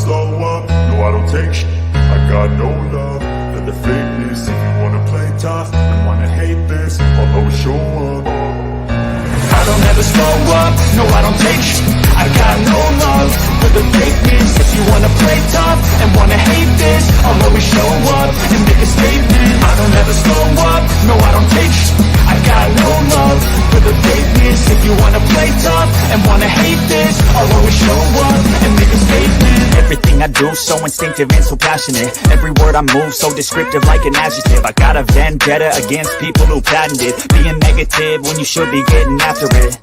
slow up, no I don't take shit. I got no love for the fakeness. If you wanna play tough and wanna hate this, I'll always show up. I don't ever slow up, no I don't take shit. I got no love for the fakeness. If you wanna play tough and wanna hate this, I'll always show up and make a statement. I don't ever slow up, no I don't take shit. I got no love for the fakeness. If you wanna play tough and wanna hate this, I'll always show up and make a statement. Everything I do so instinctive and so passionate. Every word I move so descriptive like an adjective. I got a vendetta against people who patented being negative when you should be getting after it.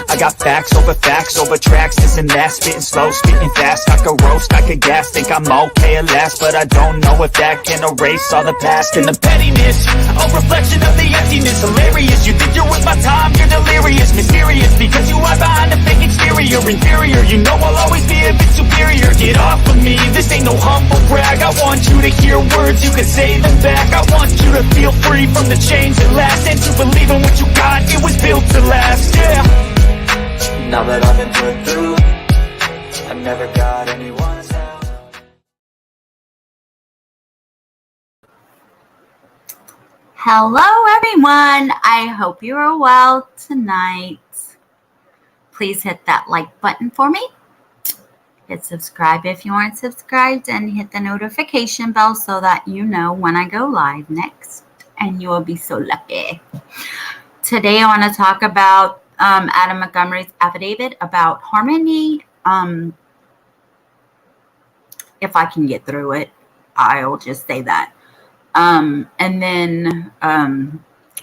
I got facts over tracks, this and that. Spitting slow, spitting fast. I could roast, I could gas. Think I'm okay at last, but I don't know if that can erase all the past. And the pettiness, a reflection of the emptiness. Hilarious, you think you're with my time, you're delirious. Mysterious, because you are behind a fake exterior. Inferior, you know I'll always be a bit superior. Get off of me, this ain't no humble brag. I want you to hear words, you can say them back. I want you to feel free from the chains that last, and to believe in what you got, it was built to last, yeah. Now that I've been put through, I never got anyone's help. Hello everyone, I hope you are well tonight. Please hit that like button for me. Hit subscribe if you aren't subscribed, and hit the notification bell so that you know when I go live next, and you will be so lucky. Today I want to talk about Adam Montgomery's affidavit about Harmony. If I can get through it, I'll just say that. And then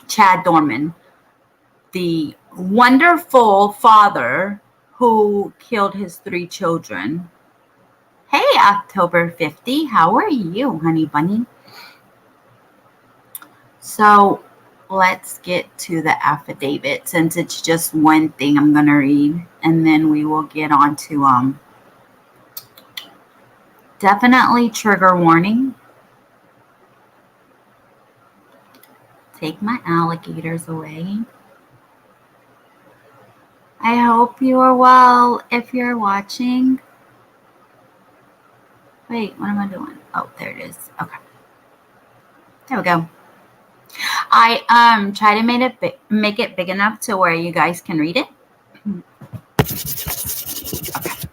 Chad Doerman, the wonderful father who killed his 3 children. Hey, October 50, how are you, honey bunny? So let's get to the affidavit, since it's just one thing I'm going to read, and then we will get on to definitely trigger warning. Take my alligators away. I hope you are well if you're watching. Wait, what am I doing? Oh, there it is. Okay. There we go. I try to make it big enough to where you guys can read it. Okay.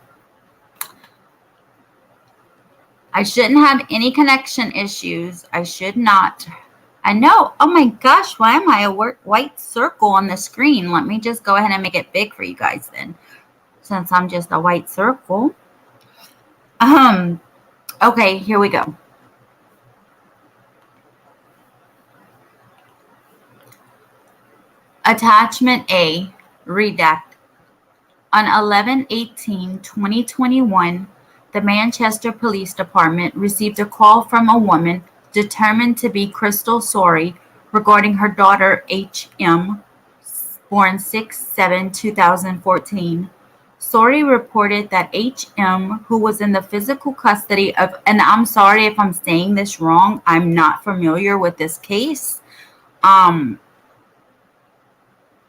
I shouldn't have any connection issues. I should not. I know. Oh my gosh, why am I a white circle on the screen? Let me just go ahead and make it big for you guys then, since I'm just a white circle. Okay, here we go. Attachment A, redact. On 11/18/2021, the Manchester Police Department received a call from a woman determined to be Crystal Sorey regarding her daughter H.M., born 6/7/2014. Sorey reported that H.M., who was in the physical custody of, and I'm sorry if I'm saying this wrong, I'm not familiar with this case.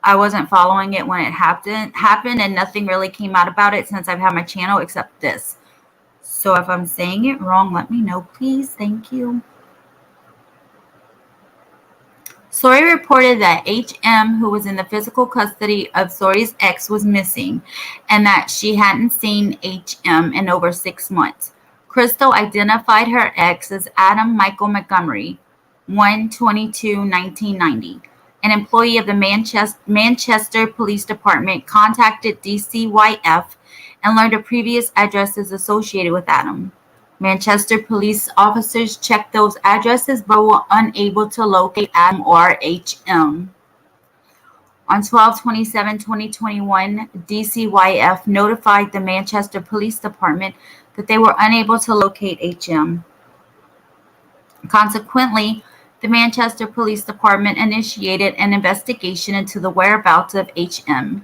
I wasn't following it when it happened, and nothing really came out about it since I've had my channel except this. So if I'm saying it wrong, let me know, please. Thank you. Sorey reported that H.M., who was in the physical custody of Sorey's ex, was missing, and that she hadn't seen H.M. in over 6 months. Crystal identified her ex as Adam Michael Montgomery, 1/22/1990. An employee of the Manchester Police Department contacted DCYF and learned of previous addresses associated with Adam. Manchester police officers checked those addresses but were unable to locate Adam or H.M. On 12/27/2021, DCYF notified the Manchester Police Department that they were unable to locate H.M. Consequently, the Manchester Police Department initiated an investigation into the whereabouts of H.M.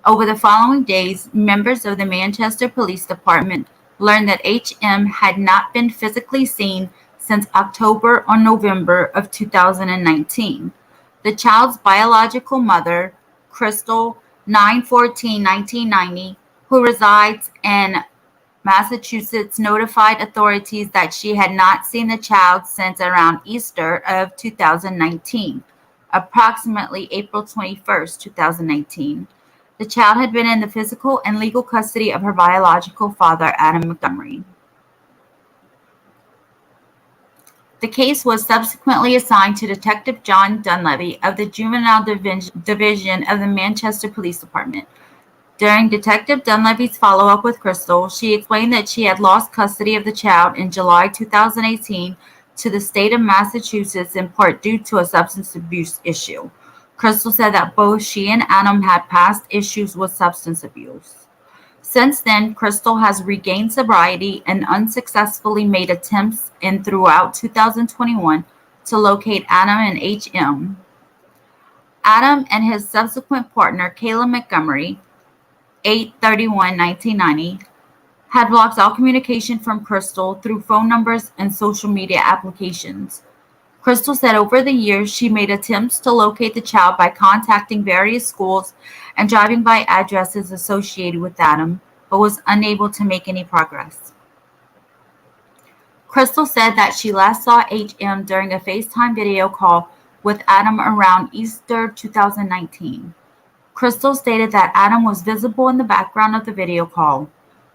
Over the following days, members of the Manchester Police Department learned that H.M. had not been physically seen since October or November of 2019. The child's biological mother, Crystal, 9/14/1990, who resides in Massachusetts notified authorities that she had not seen the child since around Easter of 2019, approximately April 21st, 2019. The child had been in the physical and legal custody of her biological father, Adam Montgomery. The case was subsequently assigned to Detective John Dunleavy of the Juvenile Division of the Manchester Police Department. During Detective Dunleavy's follow-up with Crystal, she explained that she had lost custody of the child in July 2018 to the state of Massachusetts in part due to a substance abuse issue. Crystal said that both she and Adam had past issues with substance abuse. Since then, Crystal has regained sobriety and unsuccessfully made attempts throughout 2021 to locate Adam and HM. Adam and his subsequent partner, Kayla Montgomery, 8/31/1990, had blocked all communication from Crystal through phone numbers and social media applications. Crystal said over the years she made attempts to locate the child by contacting various schools and driving by addresses associated with Adam, but was unable to make any progress. Crystal said that she last saw HM during a FaceTime video call with Adam around Easter 2019. Crystal stated that Adam was visible in the background of the video call.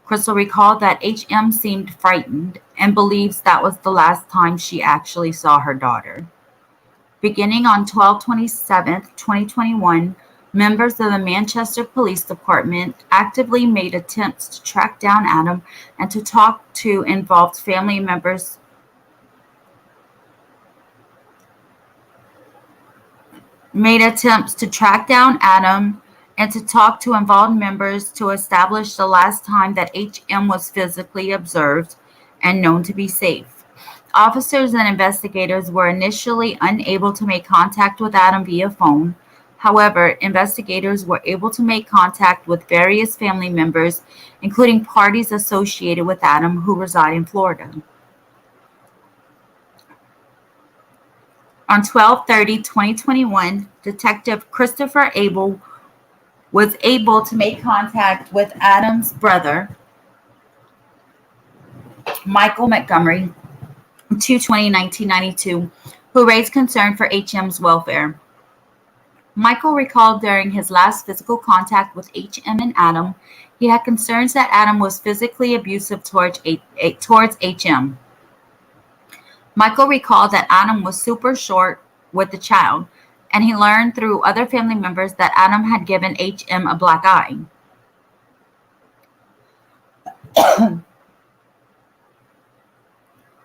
Crystal recalled that HM seemed frightened and believes that was the last time she actually saw her daughter. Beginning on 12/27/2021, members of the Manchester Police Department actively made attempts to track down Adam and to talk to involved family members. And to talk to involved members to establish the last time that HM was physically observed and known to be safe. Officers and investigators were initially unable to make contact with Adam via phone. However, investigators were able to make contact with various family members, including parties associated with Adam who reside in Florida. On 12/30/2021, Detective Christopher Abel was able to make contact with Adam's brother, Michael Montgomery, 2/20/1992, who raised concern for HM's welfare. Michael recalled during his last physical contact with HM and Adam, he had concerns that Adam was physically abusive towards HM. Michael recalled that Adam was super short with the child, and he learned through other family members that Adam had given HM a black eye.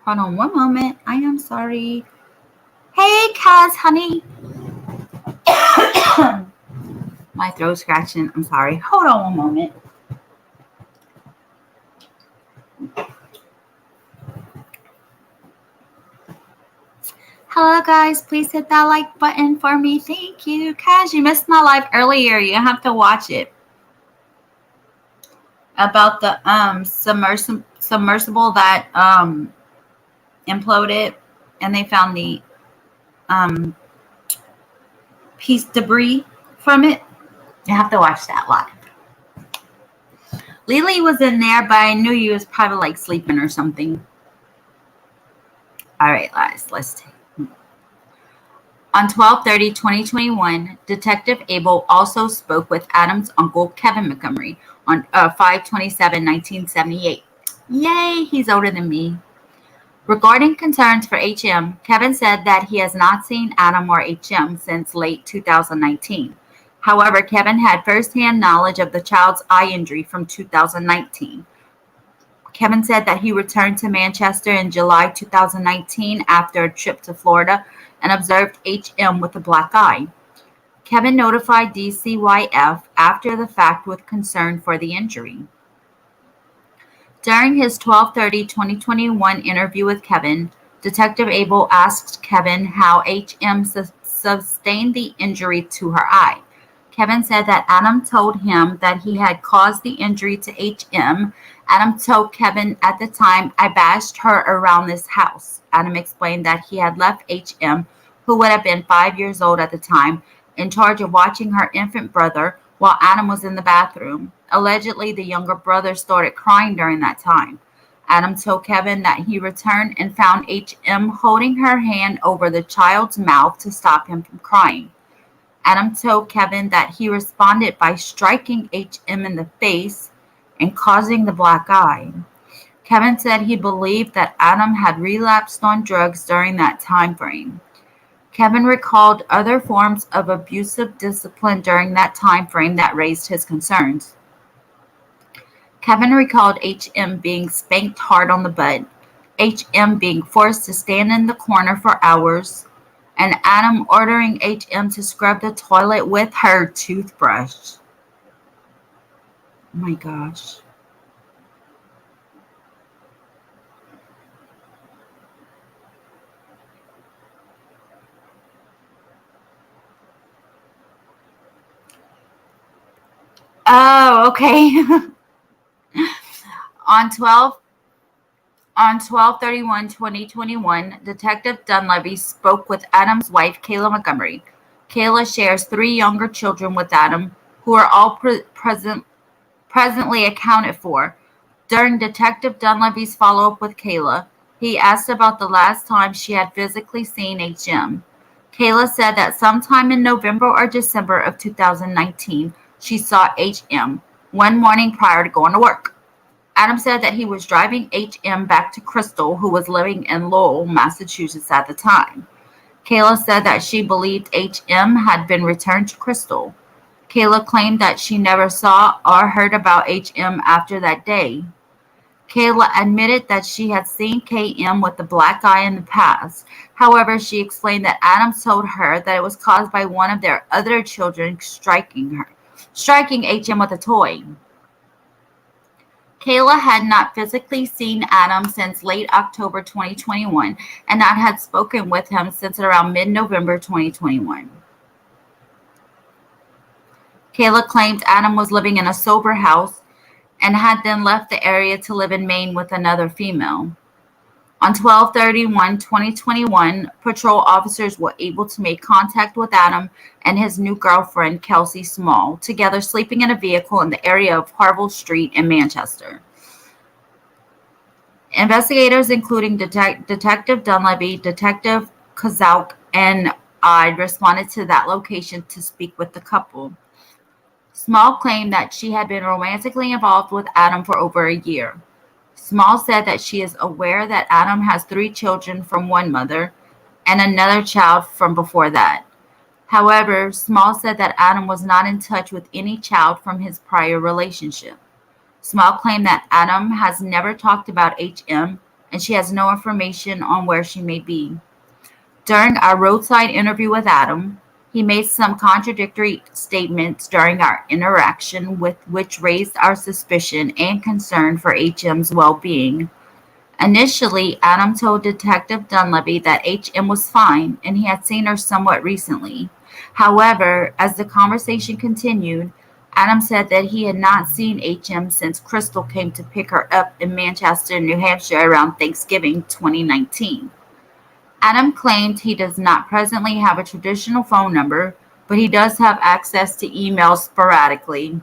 Hold on one moment. I am sorry. Hey, Kaz, honey. My throat's scratching. I'm sorry. Hold on one moment. Hello, guys. Please hit that like button for me. Thank you. Kaz, you missed my live earlier. You have to watch it. About the submersible that imploded, and they found the piece debris from it. You have to watch that live. Lily was in there, but I knew you was probably like sleeping or something. All right, guys, let's take. On 12/30/2021, Detective Abel also spoke with Adam's uncle, Kevin Montgomery, on 5/27/1978. Yay, he's older than me. Regarding concerns for HM, Kevin said that he has not seen Adam or HM since late 2019. However, Kevin had firsthand knowledge of the child's eye injury from 2019. Kevin said that he returned to Manchester in July 2019 after a trip to Florida and observed HM with a black eye. Kevin notified DCYF after the fact with concern for the injury. During his 12/30/2021 interview with Kevin, Detective Abel asked Kevin how HM sustained the injury to her eye. Kevin said that Adam told him that he had caused the injury to HM. Adam told Kevin at the time, "I bashed her around this house." Adam explained that he had left HM, who would have been 5 years old at the time, in charge of watching her infant brother while Adam was in the bathroom. Allegedly, the younger brother started crying during that time. Adam told Kevin that he returned and found HM holding her hand over the child's mouth to stop him from crying. Adam told Kevin that he responded by striking HM in the face and causing the black eye. Kevin said he believed that Adam had relapsed on drugs during that time frame. Kevin recalled other forms of abusive discipline during that time frame that raised his concerns. Kevin recalled HM being spanked hard on the butt, HM being forced to stand in the corner for hours, and Adam ordering HM to scrub the toilet with her toothbrush. Oh my gosh. Oh, okay. On 12/31/2021, Detective Dunleavy spoke with Adam's wife, Kayla Montgomery. Kayla shares 3 younger children with Adam, who are all presently accounted for. During Detective Dunleavy's follow-up with Kayla, he asked about the last time she had physically seen HM. Kayla said that sometime in November or December of 2019, she saw HM one morning prior to going to work. Adam said that he was driving HM back to Crystal, who was living in Lowell, Massachusetts at the time. Kayla said that she believed HM had been returned to Crystal. Kayla claimed that she never saw or heard about HM after that day. Kayla admitted that she had seen KM with the black eye in the past. However, she explained that Adam told her that it was caused by one of their other children striking HM with a toy. Kayla had not physically seen Adam since late October 2021 and not had spoken with him since around mid-November 2021. Kayla claimed Adam was living in a sober house and had then left the area to live in Maine with another female. On 12/31/2021, patrol officers were able to make contact with Adam and his new girlfriend, Kelsey Small, together sleeping in a vehicle in the area of Harville Street in Manchester. Investigators, including Detective Dunleavy, Detective Kazauk, and I, responded to that location to speak with the couple. Small claimed that she had been romantically involved with Adam for over a year. Small said that she is aware that Adam has 3 children from one mother and another child from before that. However, Small said that Adam was not in touch with any child from his prior relationship. Small claimed that Adam has never talked about HM and she has no information on where she may be. During our roadside interview with Adam, he made some contradictory statements during our interaction, which raised our suspicion and concern for HM's well-being. Initially, Adam told Detective Dunleavy that HM was fine and he had seen her somewhat recently. However, as the conversation continued, Adam said that he had not seen HM since Crystal came to pick her up in Manchester, New Hampshire around Thanksgiving 2019. Adam claimed he does not presently have a traditional phone number, but he does have access to emails sporadically.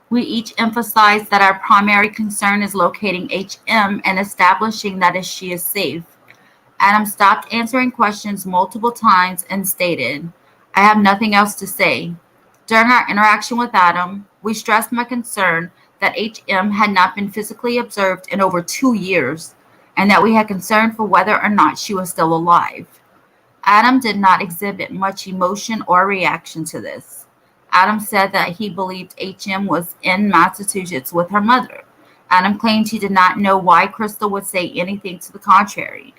We each emphasize that our primary concern is locating HM and establishing that she is safe. Adam stopped answering questions multiple times and stated, "I have nothing else to say." During our interaction with Adam, we stressed my concern that HM had not been physically observed in over 2 years, and that we had concern for whether or not she was still alive. Adam did not exhibit much emotion or reaction to this. Adam said that he believed HM was in Massachusetts with her mother. Adam claimed he did not know why Crystal would say anything to the contrary.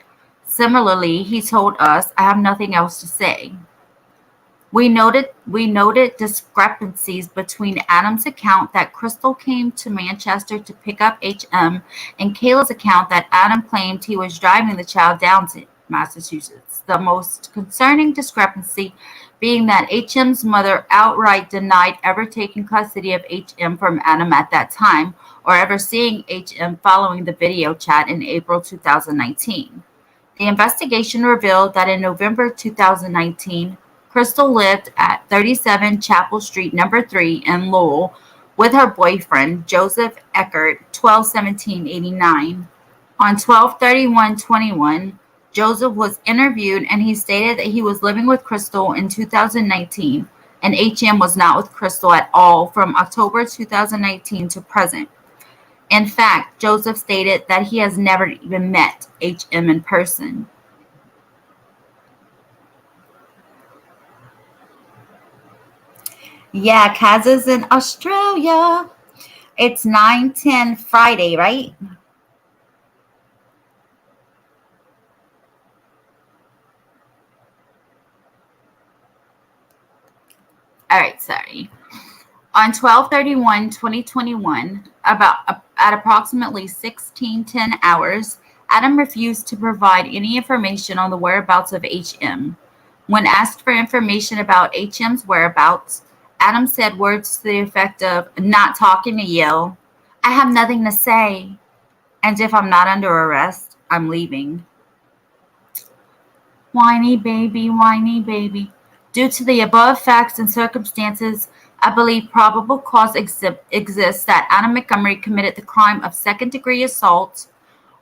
Similarly, he told us, "I have nothing else to say." We noted discrepancies between Adam's account that Crystal came to Manchester to pick up HM and Kayla's account that Adam claimed he was driving the child down to Massachusetts. The most concerning discrepancy being that HM's mother outright denied ever taking custody of HM from Adam at that time or ever seeing HM following the video chat in April 2019. The investigation revealed that in November 2019, Crystal lived at 37 Chapel Street, number 3 in Lowell with her boyfriend, Joseph Eckert, 12/17/89. On 12/31/21, Joseph was interviewed and he stated that he was living with Crystal in 2019 and HM was not with Crystal at all from October 2019 to present. In fact, Joseph stated that he has never even met HM in person. Yeah, Kaz is in Australia. It's 9:10 Friday, right? All right, sorry. On 12/31/2021, at approximately 16:10 hours, Adam refused to provide any information on the whereabouts of HM. When asked for information about HM's whereabouts, Adam said words to the effect of, "Not talking to you. I have nothing to say. And if I'm not under arrest, I'm leaving." Whiny baby, whiny baby. Due to the above facts and circumstances, I believe probable cause exists that Adam Montgomery committed the crime of second-degree assault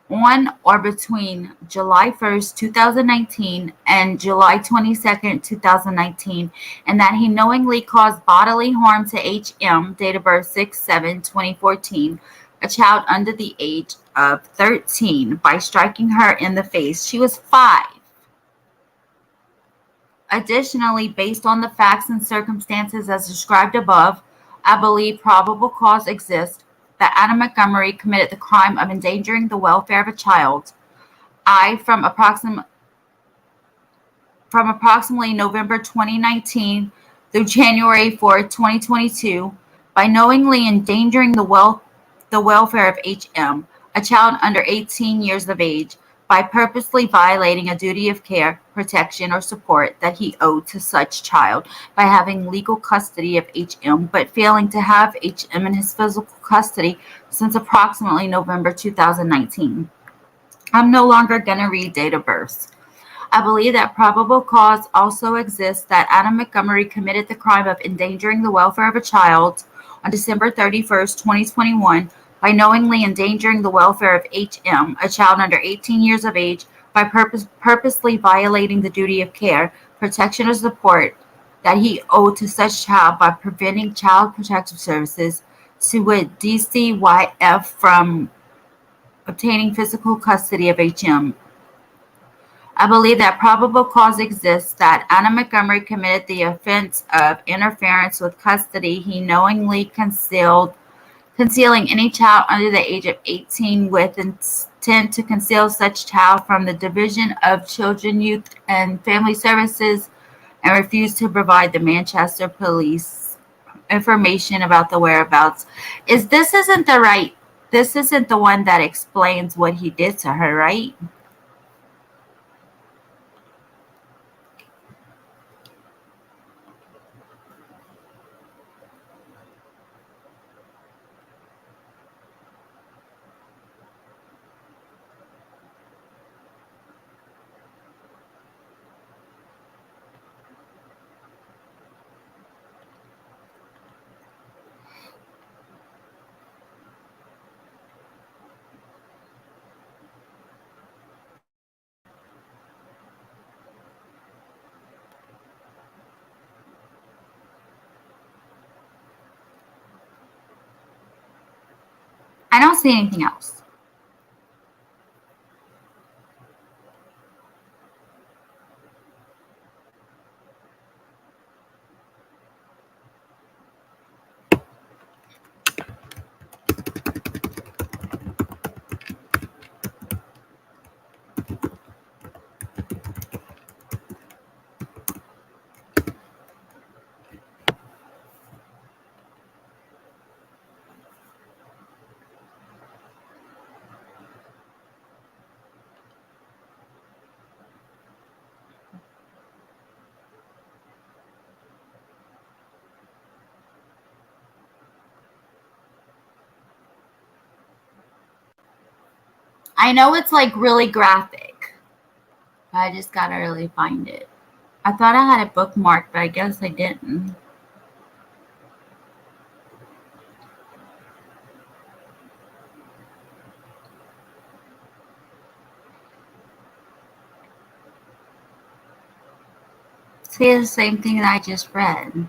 on or between July 1st, 2019 and July 22nd, 2019, and that he knowingly caused bodily harm to HM, date of birth 6/7/2014, a child under the age of 13, by striking her in the face. She was 5. Additionally, based on the facts and circumstances as described above, I believe probable cause exists that Adam Montgomery committed the crime of endangering the welfare of a child. From approximately November 2019 through January 4, 2022, by knowingly endangering the welfare of HM, a child under 18 years of age, by purposely violating a duty of care, protection, or support that he owed to such child by having legal custody of HM, but failing to have HM in his physical custody since approximately November 2019. I'm no longer going to read date of births. I believe that probable cause also exists that Adam Montgomery committed the crime of endangering the welfare of a child on December 31st, 2021, by knowingly endangering the welfare of HM, a child under 18 years of age, by purposely violating the duty of care, protection, or support that he owed to such child by preventing Child Protective Services, DCYF, from obtaining physical custody of HM. I believe that probable cause exists that Adam Montgomery committed the offense of interference with custody. He knowingly concealing any child under the age of 18 with intent to conceal such child from the Division of Children, Youth, and Family Services, and refused to provide the Manchester Police information about the whereabouts. This isn't the one that explains what he did to her, right? I don't see anything else. I know it's like really graphic. I just gotta really find it. I thought I had it bookmarked, but I guess I didn't. See the same thing that I just read.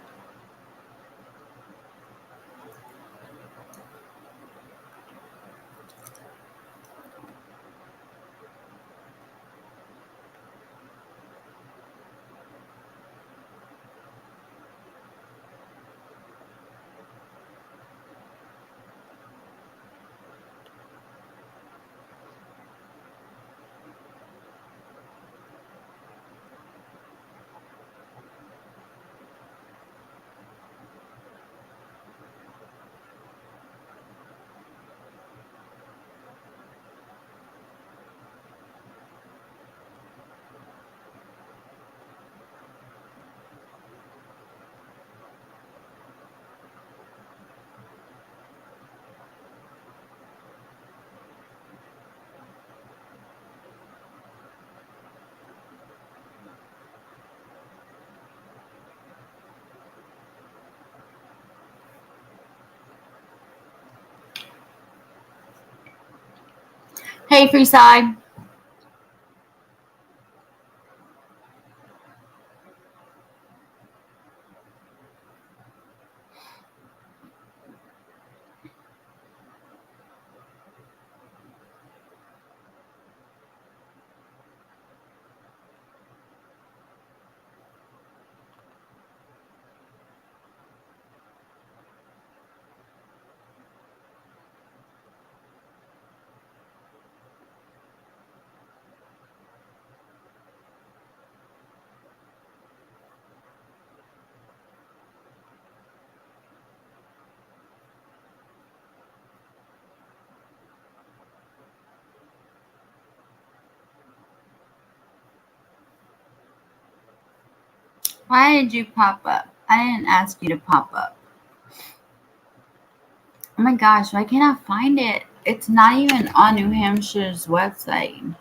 Hey, Freeside. Why did you pop up? I didn't ask you to pop up. Oh my gosh, why can't I find it? It's not even on New Hampshire's website.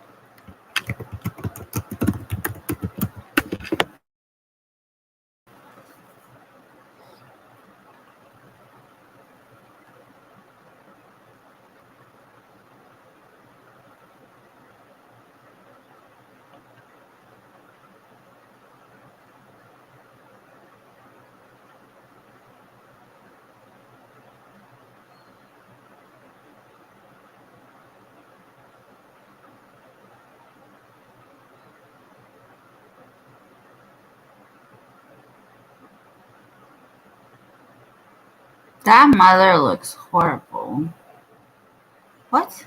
That mother looks horrible. What?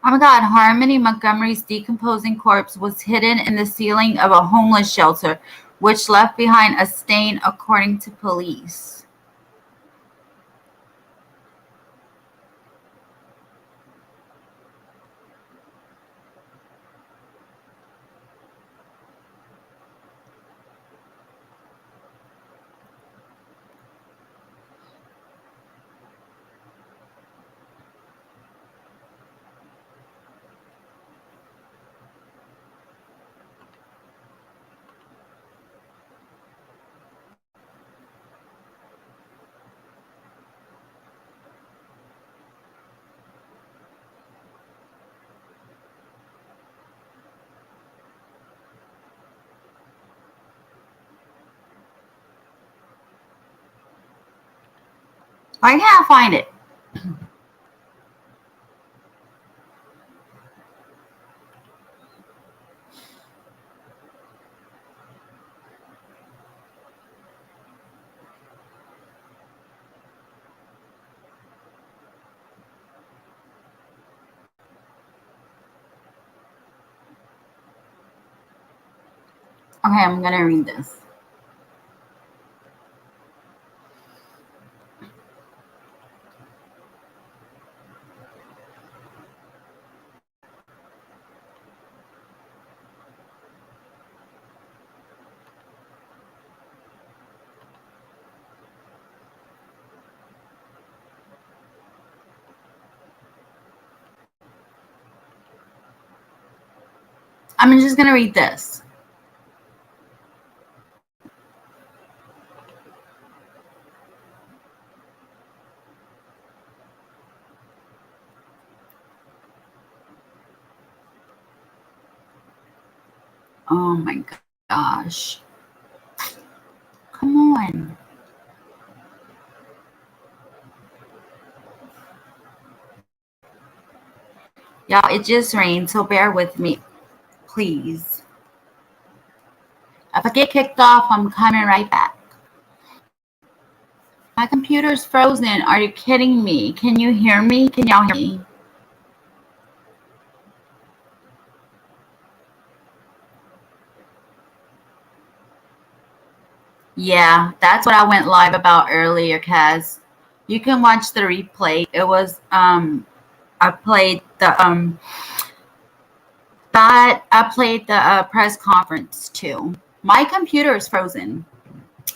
Oh my god, Harmony Montgomery's decomposing corpse was hidden in the ceiling of a homeless shelter, which left behind a stain, according to police. Why can't I find it? Okay, I'm gonna read this. I'm just going to read this. Oh my gosh. Come on. Y'all, it just rained, so bear with me, please. If I get kicked off, I'm coming right back. My computer's frozen. Are you kidding me? Can you hear me? Can y'all hear me? Yeah, that's what I went live about earlier, Kaz. You can watch the replay. It was I played the press conference too. My computer is frozen.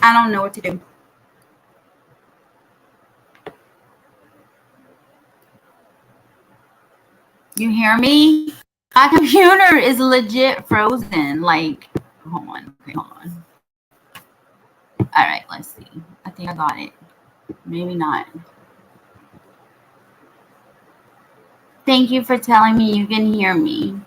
I don't know what to do. You hear me? My computer is legit frozen. Like, hold on. Okay, hold on. All right, let's see. I think I got it. Maybe not. Thank you for telling me you can hear me.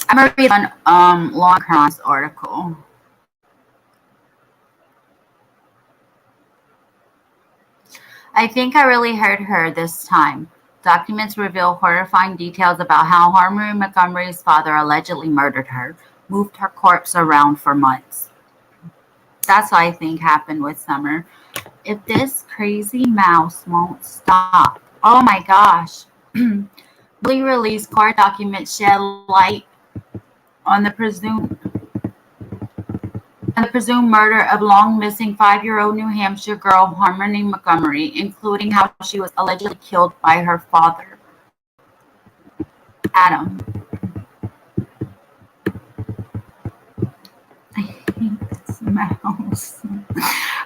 I'm gonna read on Longcross article. I think I really hurt her this time. Documents reveal horrifying details about how Harmony Montgomery's father allegedly murdered her, moved her corpse around for months. That's what I think happened with Summer. If this crazy mouse won't stop. Oh my gosh. Newly released court documents shed light on the presumed murder of long-missing 5-year-old New Hampshire girl Harmony Montgomery, including how she was allegedly killed by her father, Adam. I hate this mouse.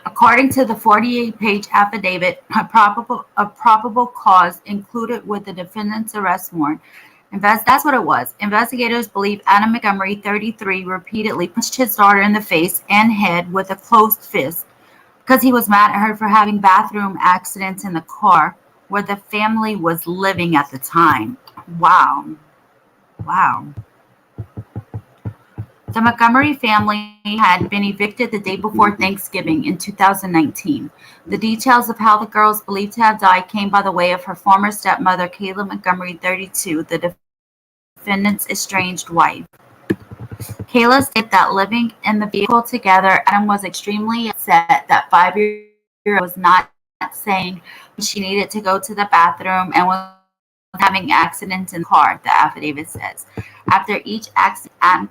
According to the 48-page affidavit, a probable cause included with the defendant's arrest warrant. That's what it was. Investigators believe Adam Montgomery, 33, repeatedly punched his daughter in the face and head with a closed fist because he was mad at her for having bathroom accidents in the car where the family was living at the time. Wow. The Montgomery family had been evicted the day before Thanksgiving in 2019. The details of how the girls believed to have died came by the way of her former stepmother, Kayla Montgomery, 32, the defendant's estranged wife. Kayla stated that living in the vehicle together, Adam was extremely upset that 5-year-old was not saying she needed to go to the bathroom and was having accidents in the car, the affidavit says. After each accident,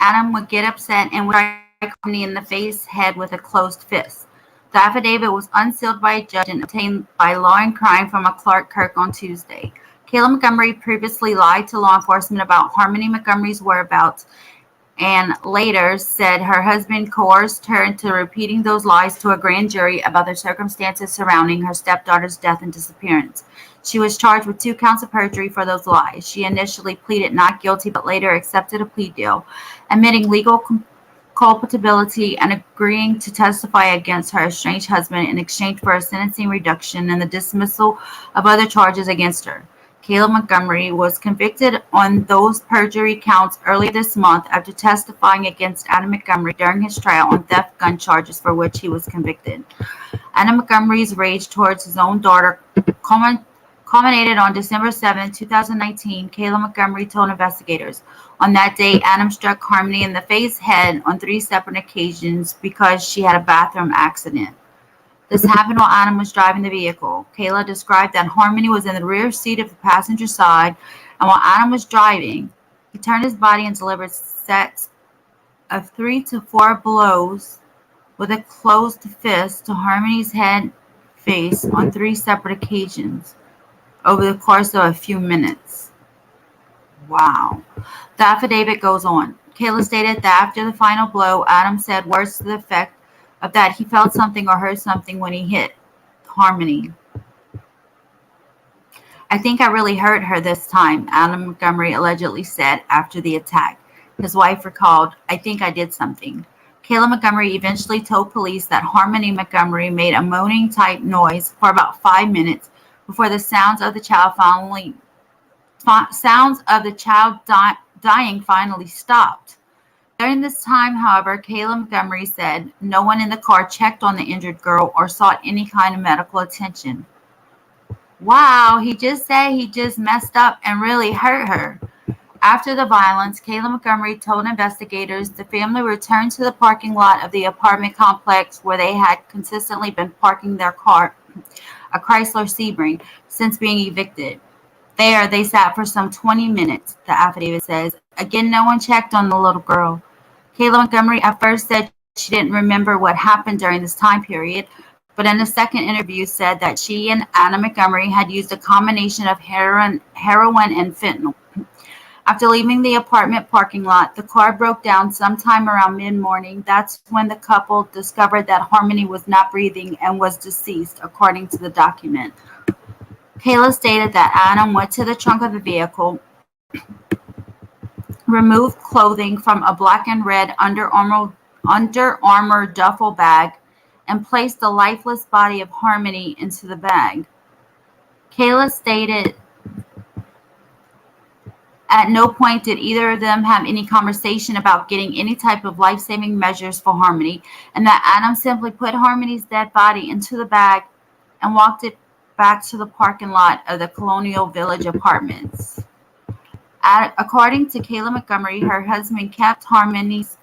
Adam would get upset and would strike Harmony in the face, head with a closed fist. The affidavit was unsealed by a judge and obtained by Law and Crime from a Clark Kirk on Tuesday. Kayla Montgomery previously lied to law enforcement about Harmony Montgomery's whereabouts and later said her husband coerced her into repeating those lies to a grand jury about the circumstances surrounding her stepdaughter's death and disappearance. She was charged with 2 counts of perjury for those lies. She initially pleaded not guilty, but later accepted a plea deal, admitting legal culpability and agreeing to testify against her estranged husband in exchange for a sentencing reduction and the dismissal of other charges against her. Kayla Montgomery was convicted on those perjury counts earlier this month after testifying against Adam Montgomery during his trial on theft gun charges for which he was convicted. Adam Montgomery's rage towards his own daughter culminated on December 7, 2019, Kayla Montgomery told investigators. On that day, Adam struck Harmony in the face, head on 3 separate occasions because she had a bathroom accident. This happened while Adam was driving the vehicle. Kayla described that Harmony was in the rear seat of the passenger side, and while Adam was driving, he turned his body and delivered sets of 3 to 4 blows with a closed fist to Harmony's head face on 3 separate occasions over the course of a few minutes. Wow. The affidavit goes on. Kayla stated that after the final blow, Adam said words to the effect of that he felt something or heard something when he hit Harmony. I think I really hurt her this time, Adam Montgomery allegedly said after the attack. His wife recalled, I think I did something. Kayla Montgomery eventually told police that Harmony Montgomery made a moaning-type noise for about 5 minutes before the sounds of the child dying finally stopped. During this time, however, Kayla Montgomery said no one in the car checked on the injured girl or sought any kind of medical attention. Wow, he just said he just messed up and really hurt her. After the violence, Kayla Montgomery told investigators the family returned to the parking lot of the apartment complex where they had consistently been parking their car, a Chrysler Sebring, since being evicted. There, they sat for some 20 minutes, the affidavit says. Again, no one checked on the little girl. Kayla Montgomery at first said she didn't remember what happened during this time period, but in a second interview said that she and Anna Montgomery had used a combination of heroin and fentanyl. After leaving the apartment parking lot, the car broke down sometime around mid-morning. That's when the couple discovered that Harmony was not breathing and was deceased, according to the document. Kayla stated that Adam went to the trunk of the vehicle, removed clothing from a black and red Under Armour duffel bag, and placed the lifeless body of Harmony into the bag. Kayla stated at no point did either of them have any conversation about getting any type of life-saving measures for Harmony, and that Adam simply put Harmony's dead body into the bag and walked it back to the parking lot of the Colonial Village Apartments. According to Kayla Montgomery, her husband kept Harmony's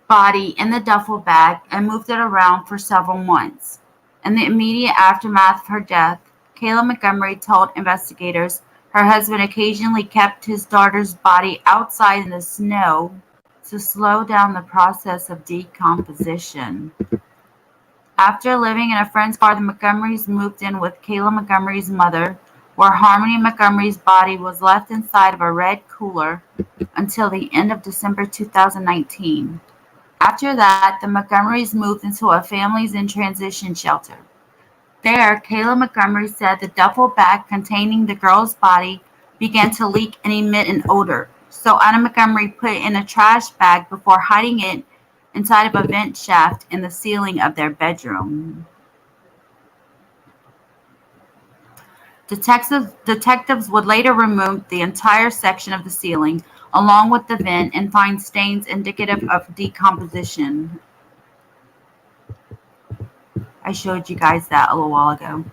body in the duffel bag and moved it around for several months. In the immediate aftermath of her death, Kayla Montgomery told investigators her husband occasionally kept his daughter's body outside in the snow to slow down the process of decomposition. After living in a friend's car, the Montgomerys moved in with Kayla Montgomery's mother, where Harmony Montgomery's body was left inside of a red cooler until the end of December 2019. After that, the Montgomerys moved into a families in transition shelter. There, Kayla Montgomery said the duffel bag containing the girl's body began to leak and emit an odor, so Anna Montgomery put it in a trash bag before hiding it inside of a vent shaft in the ceiling of their bedroom. Detectives would later remove the entire section of the ceiling, along with the vent, and find stains indicative of decomposition. I showed you guys that a little while ago.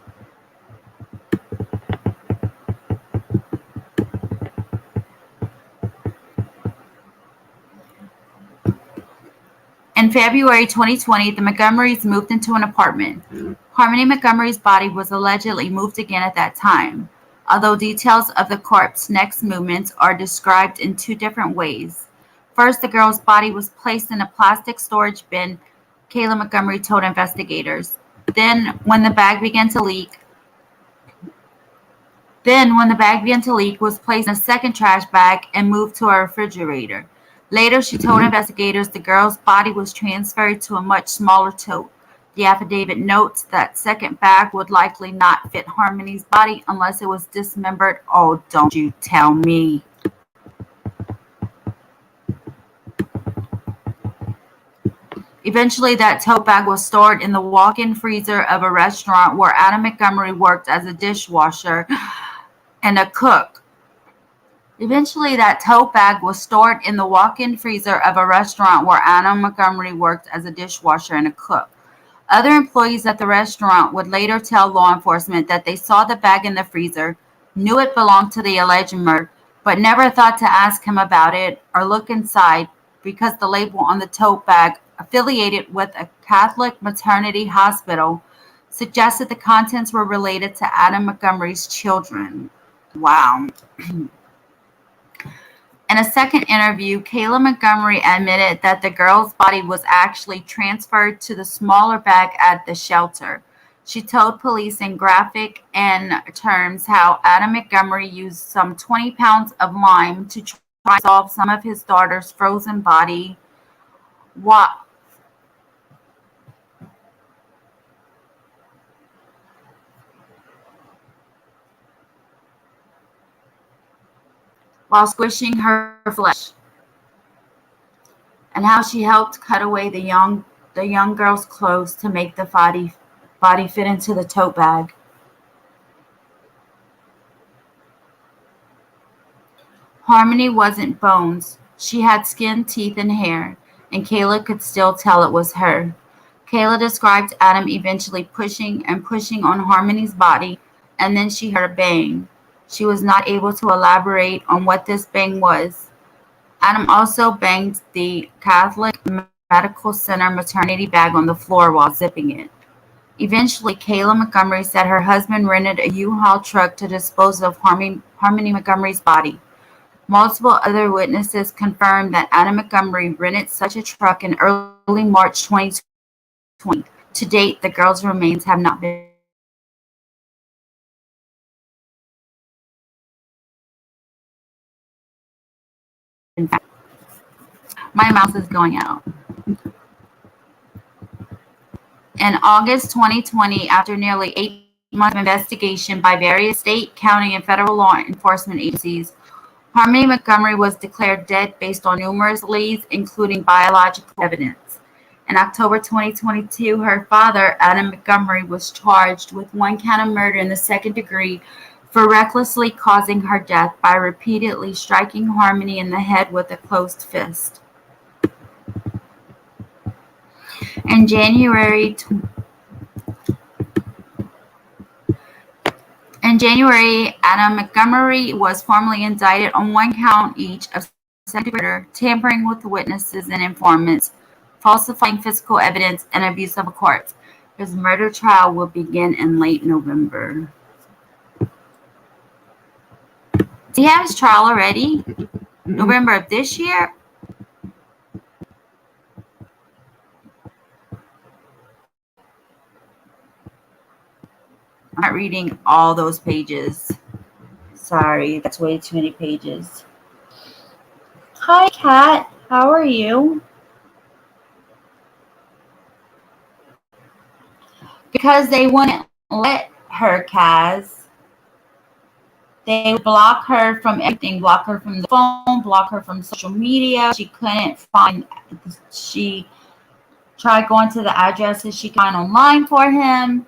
In February 2020, the Montgomerys moved into an apartment. Harmony Montgomery's body was allegedly moved again at that time, although details of the corpse's next movements are described in 2 different ways. First, the girl's body was placed in a plastic storage bin, Kayla Montgomery told investigators. Then, when the bag began to leak, was placed in a second trash bag and moved to a refrigerator. Later, she told investigators the girl's body was transferred to a much smaller tote. The affidavit notes that second bag would likely not fit Harmony's body unless it was dismembered. Oh, don't you tell me. Eventually, that tote bag was stored in the walk-in freezer of a restaurant where Anna Montgomery worked as a dishwasher and a cook. Eventually, that tote bag was stored in the walk-in freezer of a restaurant where Anna Montgomery worked as a dishwasher and a cook. Other employees at the restaurant would later tell law enforcement that they saw the bag in the freezer, knew it belonged to the alleged murderer, but never thought to ask him about it or look inside because the label on the tote bag, affiliated with a Catholic maternity hospital, suggested the contents were related to Adam Montgomery's children. Wow. In a second interview, Kayla Montgomery admitted that the girl's body was actually transferred to the smaller bag at the shelter. She told police in graphic and terms how Adam Montgomery used some 20 pounds of lime to try to dissolve some of his daughter's frozen body while squishing her flesh, and how she helped cut away the young girl's clothes to make the body fit into the tote bag. Harmony wasn't bones. She had skin, teeth, and hair, and Kayla could still tell it was her. Kayla described Adam eventually pushing and pushing on Harmony's body, and then she heard a bang. She was not able to elaborate on what this bang was. Adam also banged the Catholic Medical Center maternity bag on the floor while zipping it. Eventually, Kayla Montgomery said her husband rented a U-Haul truck to dispose of Harmony Montgomery's body. Multiple other witnesses confirmed that Adam Montgomery rented such a truck in early March 2020. To date, the girl's remains have not been found. My mouse is going out. In August 2020, after nearly 8 months of investigation by various state, county, and federal law enforcement agencies, Harmony Montgomery was declared dead based on numerous leads, including biological evidence. In October 2022, her father, Adam Montgomery, was charged with one count of murder in the second degree for recklessly causing her death by repeatedly striking Harmony in the head with a closed fist. In January, Adam Montgomery was formally indicted on one count each of second-degree murder, tampering with witnesses and informants, falsifying physical evidence, and abuse of a corpse. His murder trial will begin in late November. Did he have his trial already? November of this year? I'm not reading all those pages. Sorry, that's way too many pages. Hi, Kat. How are you? Because they wouldn't let her, Kaz. They would block her from everything, block her from the phone, block her from social media. She couldn't find, she tried going to the addresses she could find online for him.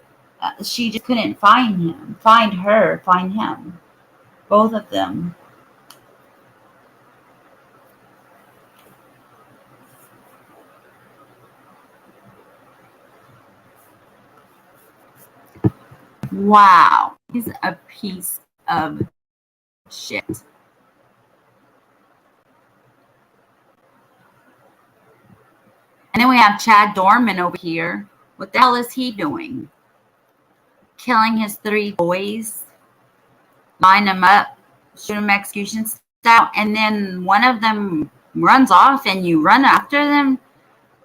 She just couldn't find him, find him. Both of them. Wow. He's a piece of shit. And then we have Chad Doerman over here. What the hell is he doing? Killing his 3 boys, line them up, shoot them execution style, and then one of them runs off and you run after them,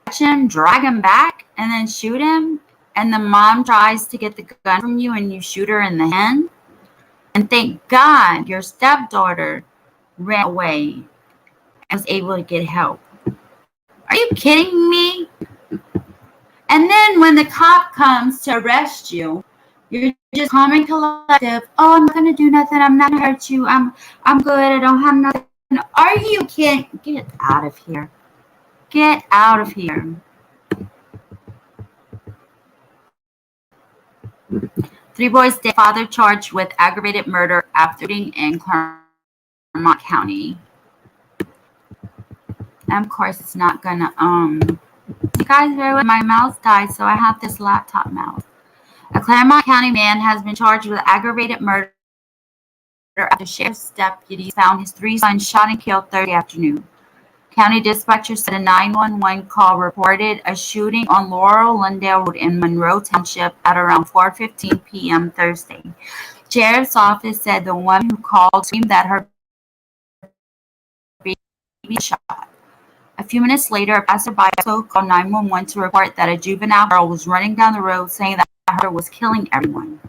catch him, drag him back, and then shoot him, and the mom tries to get the gun from you and you shoot her in the hand. And thank God your stepdaughter ran away and was able to get help. Are you kidding me? And then when the cop comes to arrest you, you're just calm and collective. Oh, I'm not gonna do nothing. I'm not gonna hurt you. I'm good. I don't have nothing. Are you kidding? Get out of here. Get out of here. Three boys dead. Father charged with aggravated murder after shooting in Claremont County. And of course, it's not gonna. You guys, my mouse died, so I have this laptop mouse. A Claremont County man has been charged with aggravated murder after sheriff's deputies found his 3 sons shot and killed Thursday afternoon. County dispatcher said a 911 call reported a shooting on Laurel Lundale Road in Monroe Township at around 4:15 p.m. Thursday. Sheriff's office said the woman who called screamed that her baby shot. A few minutes later, a passerby also called 911 to report that a juvenile girl was running down the road saying that her mother was killing everyone.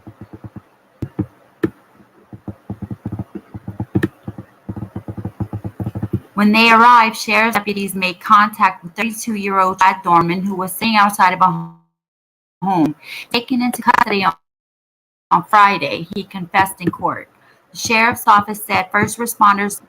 When they arrived, sheriff's deputies made contact with 32-year-old Chad Doerman, who was sitting outside of a home. Taken into custody on Friday, he confessed in court. The sheriff's office said first responders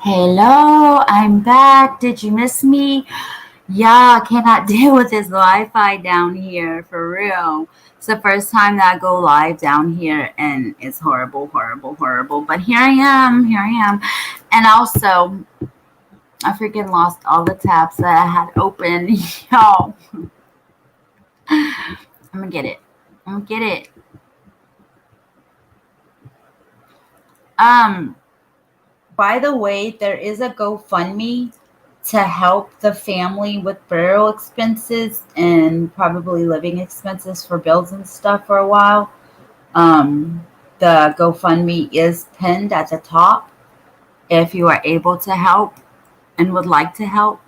Hello, I'm back. Did you miss me? Yeah, I cannot deal with this Wi-Fi down here for real. It's the first time that I go live down here and it's horrible, horrible, horrible. But here I am, here I am. And also, I freaking lost all the tabs that I had open. Yo, I'm gonna get it. I'm gonna get it. Um, By the way, there is a GoFundMe to help the family with burial expenses and probably living expenses for bills and stuff for a while. Um, the GoFundMe is pinned at the top if you are able to help and would like to help.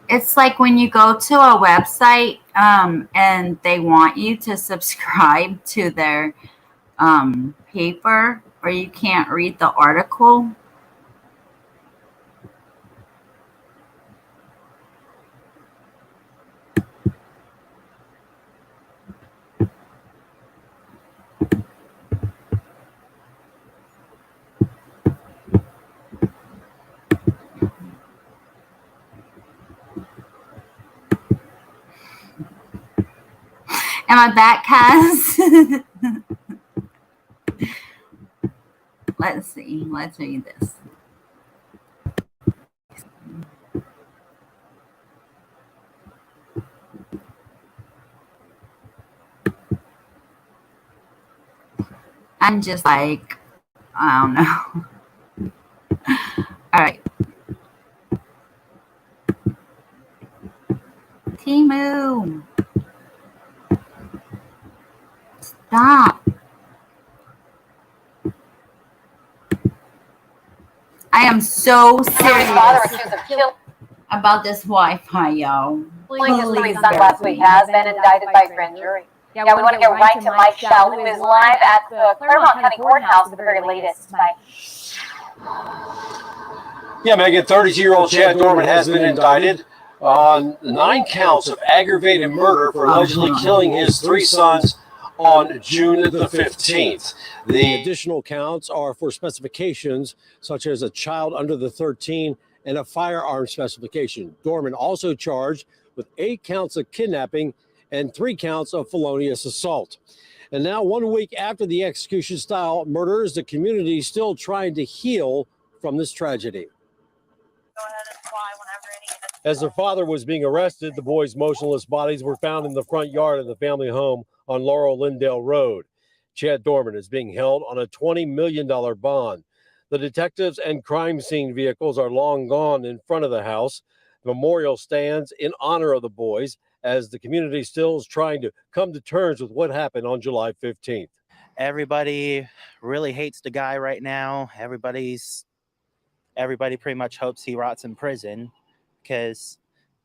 It's like when you go to a website and they want you to subscribe to paper or you can't read the article. And my back has let's see, let's read this. I'm just like, I don't know. All right. Timu. Stop. I am so serious about this Wi-Fi, yo. His 3 son last week has been indicted by grand jury. Yeah, we want to get right to Mike Shell, who is live at the Claremont County Courthouse at the very latest. Yeah, Megan, 32-year-old Chad Doerman has been indicted on 9 counts of aggravated murder for allegedly killing his 3 sons on June the 15th. The additional counts are for specifications such as a child under the 13 and a firearm specification. Doerman also charged with 8 counts of kidnapping and 3 counts of felonious assault. And now, 1 week after the execution-style murders, the community is still trying to heal from this tragedy. Go ahead and fly whenever any. As their father was being arrested, the boys' motionless bodies were found in the front yard of the family home on Laurel Lindale Road. Chad Doerman is being held on a $20 million bond. The detectives and crime scene vehicles are long gone in front of the house. The memorial stands in honor of the boys as the community still is trying to come to terms with what happened on July 15th. Everybody really hates the guy right now. Everybody pretty much hopes he rots in prison because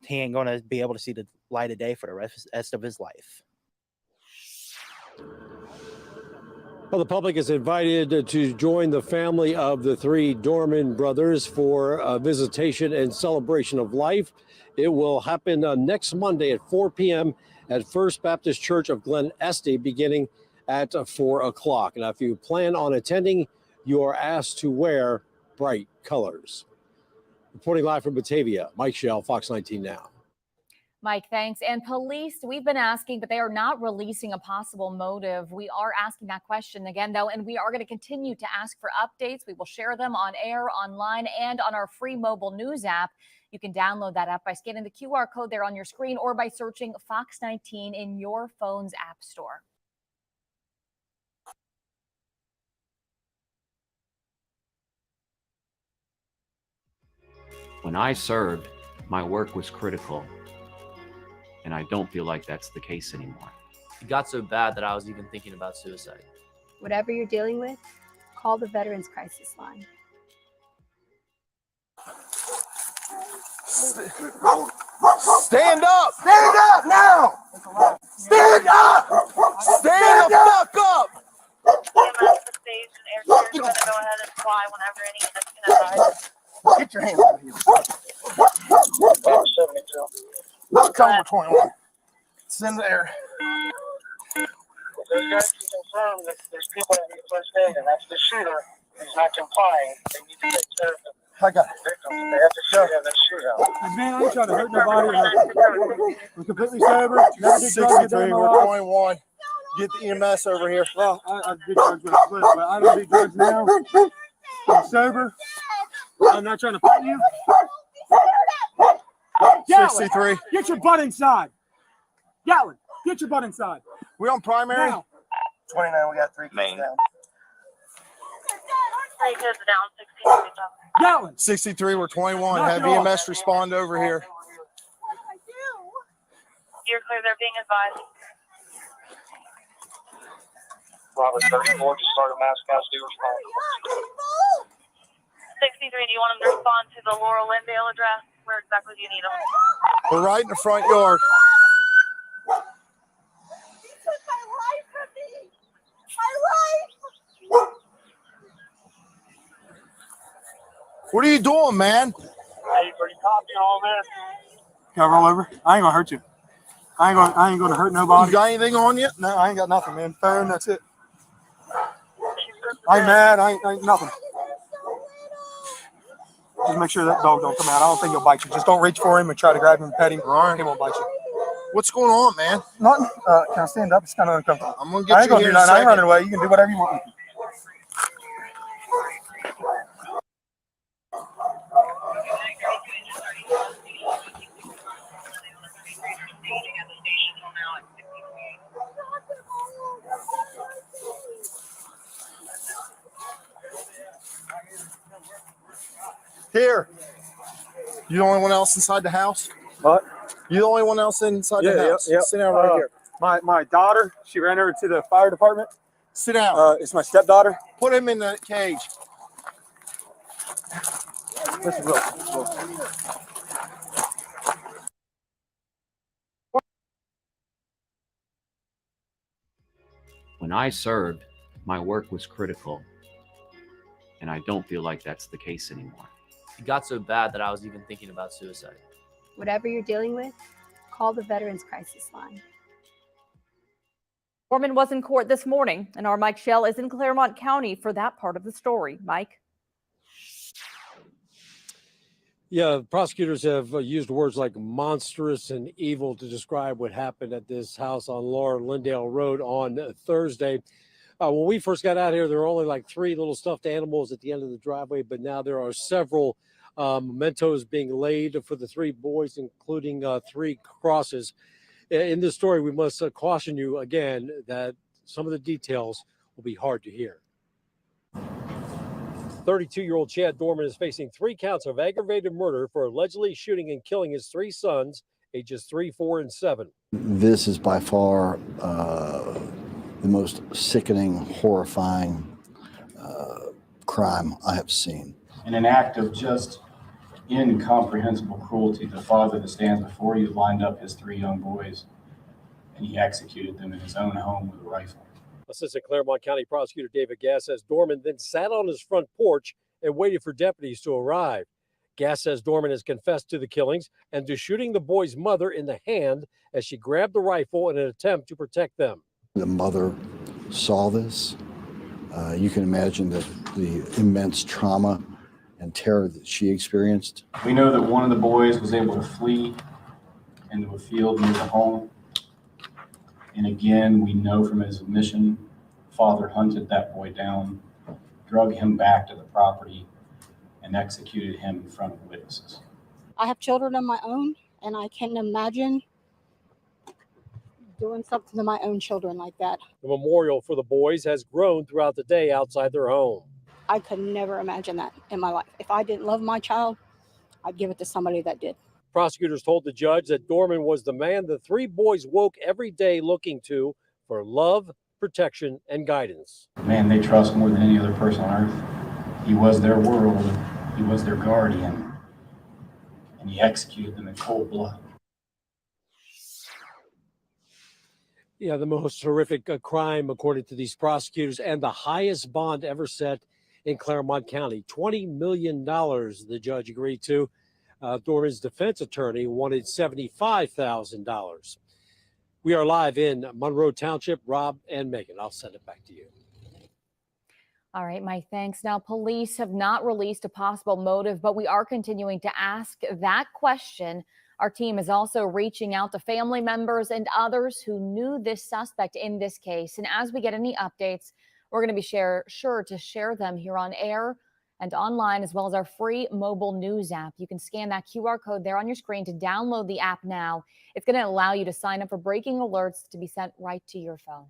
he ain't going to be able to see the light of day for the rest of his life. Well, the public is invited to join the family of the 3 Doerman brothers for a visitation and celebration of life. It will happen next Monday at 4 p.m. at First Baptist Church of Glen Estee, beginning at 4 o'clock. Now, if you plan on attending, you are asked to wear bright colors. Reporting live from Batavia, Mike Shell, Fox 19 Now. Mike, thanks. And police, we've been asking, but they are not releasing a possible motive. We are asking that question again, though, and we are going to continue to ask for updates. We will share them on air, online, and on our free mobile news app. You can download that app by scanning the QR code there on your screen or by searching Fox 19 in your phone's app store. When I served, my work was critical, and I don't feel like that's the case anymore. It got so bad that I was even thinking about suicide. Whatever you're dealing with, call the Veterans Crisis Line. Stand up! Stand up now! Stand up! Stand the fuck up! The stage and air crew is going to go ahead and fly whenever any units can advise. Get your hands over here. 72. Tell me 21. It's in the air. Those guys can confirm that there's people that need first aid, and that's the shooter who's not complying. They need to take care of the I got it. victim. They have to shoot him and shoot out. Man, I ain't trying to hurt nobody. We're completely sober. Never did drugs. 63, we're 21. Get the EMS over here. Well, I did drugs when I was little, but I don't do drugs now. I'm sober. I'm not trying to fight you. 63. Get your butt inside. Gatlin, get your butt inside. We on primary? Now. 29, we got 3 kids down. 3 kids down, 16 kids up. Gatlin. 63, we're 21. Have EMS respond over here. You're clear, they're being advised. Robert 34, just started mass custody response. 63, do you want them to respond to the Laurel Lindale address? Where exactly do you need them? We're right in the front yard. He took my life from me. My life. What are you doing, man? Hey, are you copying all this? Can I roll over? I ain't gonna hurt you. I ain't gonna hurt nobody. You got anything on you? No, I ain't got nothing, man. Phone, that's it. I ain't mad. I ain't nothing. Just make sure that dog don't come out. I don't think he'll bite you. Just don't reach for him and try to grab him and pet him. All right. He won't bite you. What's going on, man? Nothing. Can I stand up? It's kind of uncomfortable. I'm gonna I get ain't you gonna here do in a nothing. I ain't second. running away. You can do whatever you want. Here. You the only one else inside the house? What? You the only one else inside the house? Yeah. Sit down right here. My daughter, she ran over to the fire department. Sit down. It's my stepdaughter. Put him in the cage. This is real. When I served, my work was critical, and I don't feel like that's the case anymore. It got so bad that I was even thinking about suicide. Whatever you're dealing with, call the Veterans Crisis Line. Doerman was in court this morning, and our Mike Shell is in Claremont County for that part of the story. Mike? Yeah, prosecutors have used words like monstrous and evil to describe what happened at this house on Laura Lindale Road on Thursday. When we first got out here, there were only like 3 little stuffed animals at the end of the driveway, but now there are several mementos being laid for the 3 boys, including 3 crosses. In this story, we must caution you again that some of the details will be hard to hear. 32-year-old Chad Doerman is facing 3 counts of aggravated murder for allegedly shooting and killing his 3 sons, ages 3, 4, and 7. This is by far the most sickening, horrifying crime I have seen. In an act of just incomprehensible cruelty, the father that stands before you lined up his 3 young boys, and he executed them in his own home with a rifle. Assistant Claremont County Prosecutor David Gass says Doerman then sat on his front porch and waited for deputies to arrive. Gass says Doerman has confessed to the killings and to shooting the boy's mother in the hand as she grabbed the rifle in an attempt to protect them. The mother saw this. You can imagine the immense trauma and terror that she experienced. We know that one of the boys was able to flee into a field near the home. And again, we know from his admission, father hunted that boy down, drug him back to the property, and executed him in front of witnesses. I have children of my own, and I can't imagine doing something to my own children like that. The memorial for the boys has grown throughout the day outside their home. I could never imagine that in my life. If I didn't love my child, I'd give it to somebody that did. Prosecutors told the judge that Doerman was the man the 3 boys woke every day looking to for love, protection, and guidance. Man, they trust more than any other person on earth. He was their world. He was their guardian. And he executed them in cold blood. Yeah, the most horrific crime, according to these prosecutors, and the highest bond ever set in Claremont County. $20 million the judge agreed to. Doerman's defense attorney wanted $75,000. We are live in Monroe Township. Rob and Megan, I'll send it back to you. All right, Mike, thanks. Now, police have not released a possible motive, but we are continuing to ask that question. Our team is also reaching out to family members and others who knew this suspect in this case. And as we get any updates, we're going to be sure to share them here on air and online, as well as our free mobile news app. You can scan that QR code there on your screen to download the app now. It's going to allow you to sign up for breaking alerts to be sent right to your phone.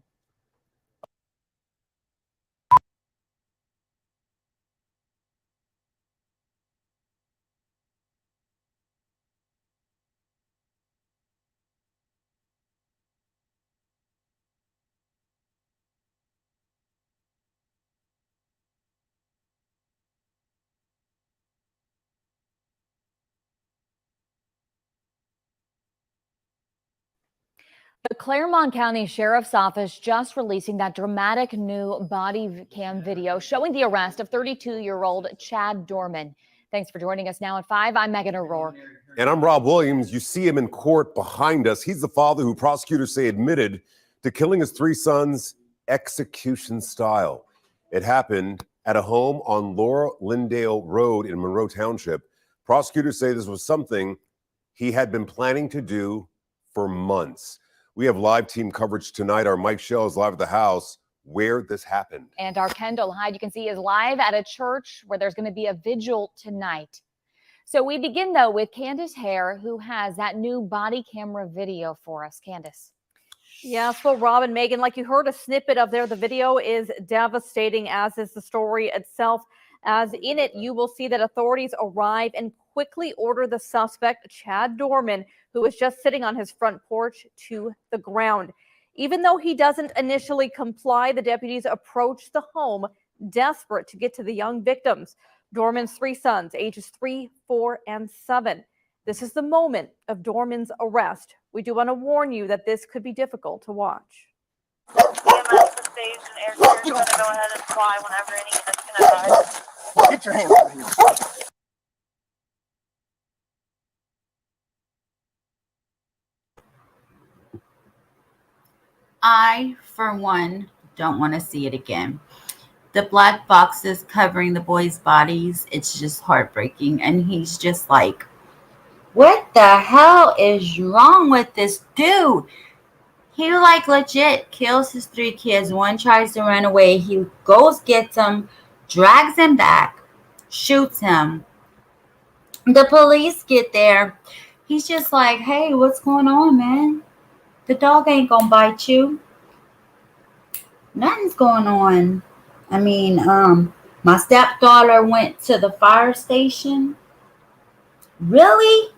The Claremont County Sheriff's Office just releasing that dramatic new body cam video showing the arrest of 32-year-old Chad Doerman. Thanks for joining us now at 5. I'm Megan O'Rourke. And I'm Rob Williams. You see him in court behind us. He's the father who prosecutors say admitted to killing his 3 sons execution style. It happened at a home on Laura Lindale Road in Monroe Township. Prosecutors say this was something he had been planning to do for months. We have live team coverage tonight. Our Mike Shell is live at the house where this happened. And our Kendall Hyde, you can see, is live at a church where there's going to be a vigil tonight. So we begin, though, with Candace Hare, who has that new body camera video for us. Candace. Yes, well, Rob and Megan, like you heard a snippet of there, the video is devastating, as is the story itself. As in it, you will see that authorities arrive and quickly order the suspect, Chad Doerman, who was just sitting on his front porch, to the ground. Even though he doesn't initially comply, the deputies approach the home, desperate to get to the young victims. Doerman's 3 sons, ages 3, 4, and 7. This is the moment of Doerman's arrest. We do want to warn you that this could be difficult to watch. EMS is staged and air carriers are going to go ahead and fly whenever any units can arrive. Get your hands out of here. I, for one, don't want to see it again. The black boxes covering the boys' bodies, it's just heartbreaking. And he's just like, what the hell is wrong with this dude? He like legit kills his 3 kids. One tries to run away. He goes, gets him, drags him back, shoots him. The police get there. He's just like, hey, what's going on, man? The dog ain't gonna bite you. Nothing's going on. I mean, my stepdaughter went to the fire station. Really?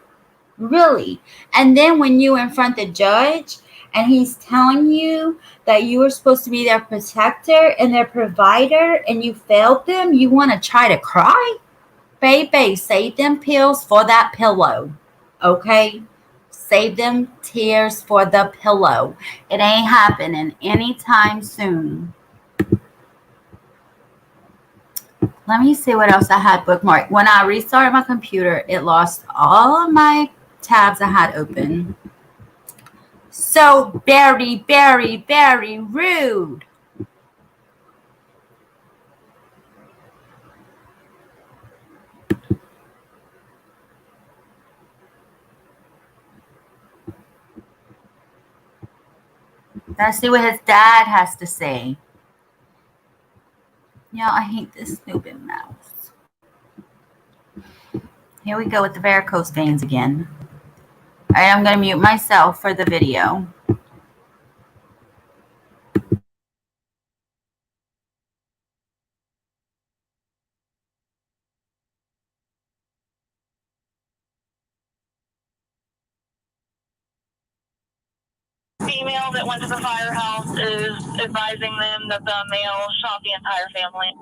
Really? And then when you in front of the judge and he's telling you that you were supposed to be their protector and their provider and you failed them, you want to try to cry? Baby, save them pills for that pillow. Okay? Save them tears for the pillow. It ain't happening anytime soon. Let me see what else I had bookmarked. When I restarted my computer, it lost all of my tabs I had open. So very, very, very rude. Let's see what his dad has to say. Yeah, I hate this stupid mouse. Here we go with the varicose veins again. All right, I'm going to mute myself for the video. Female that went to the firehouse is advising them that the male shot the entire family.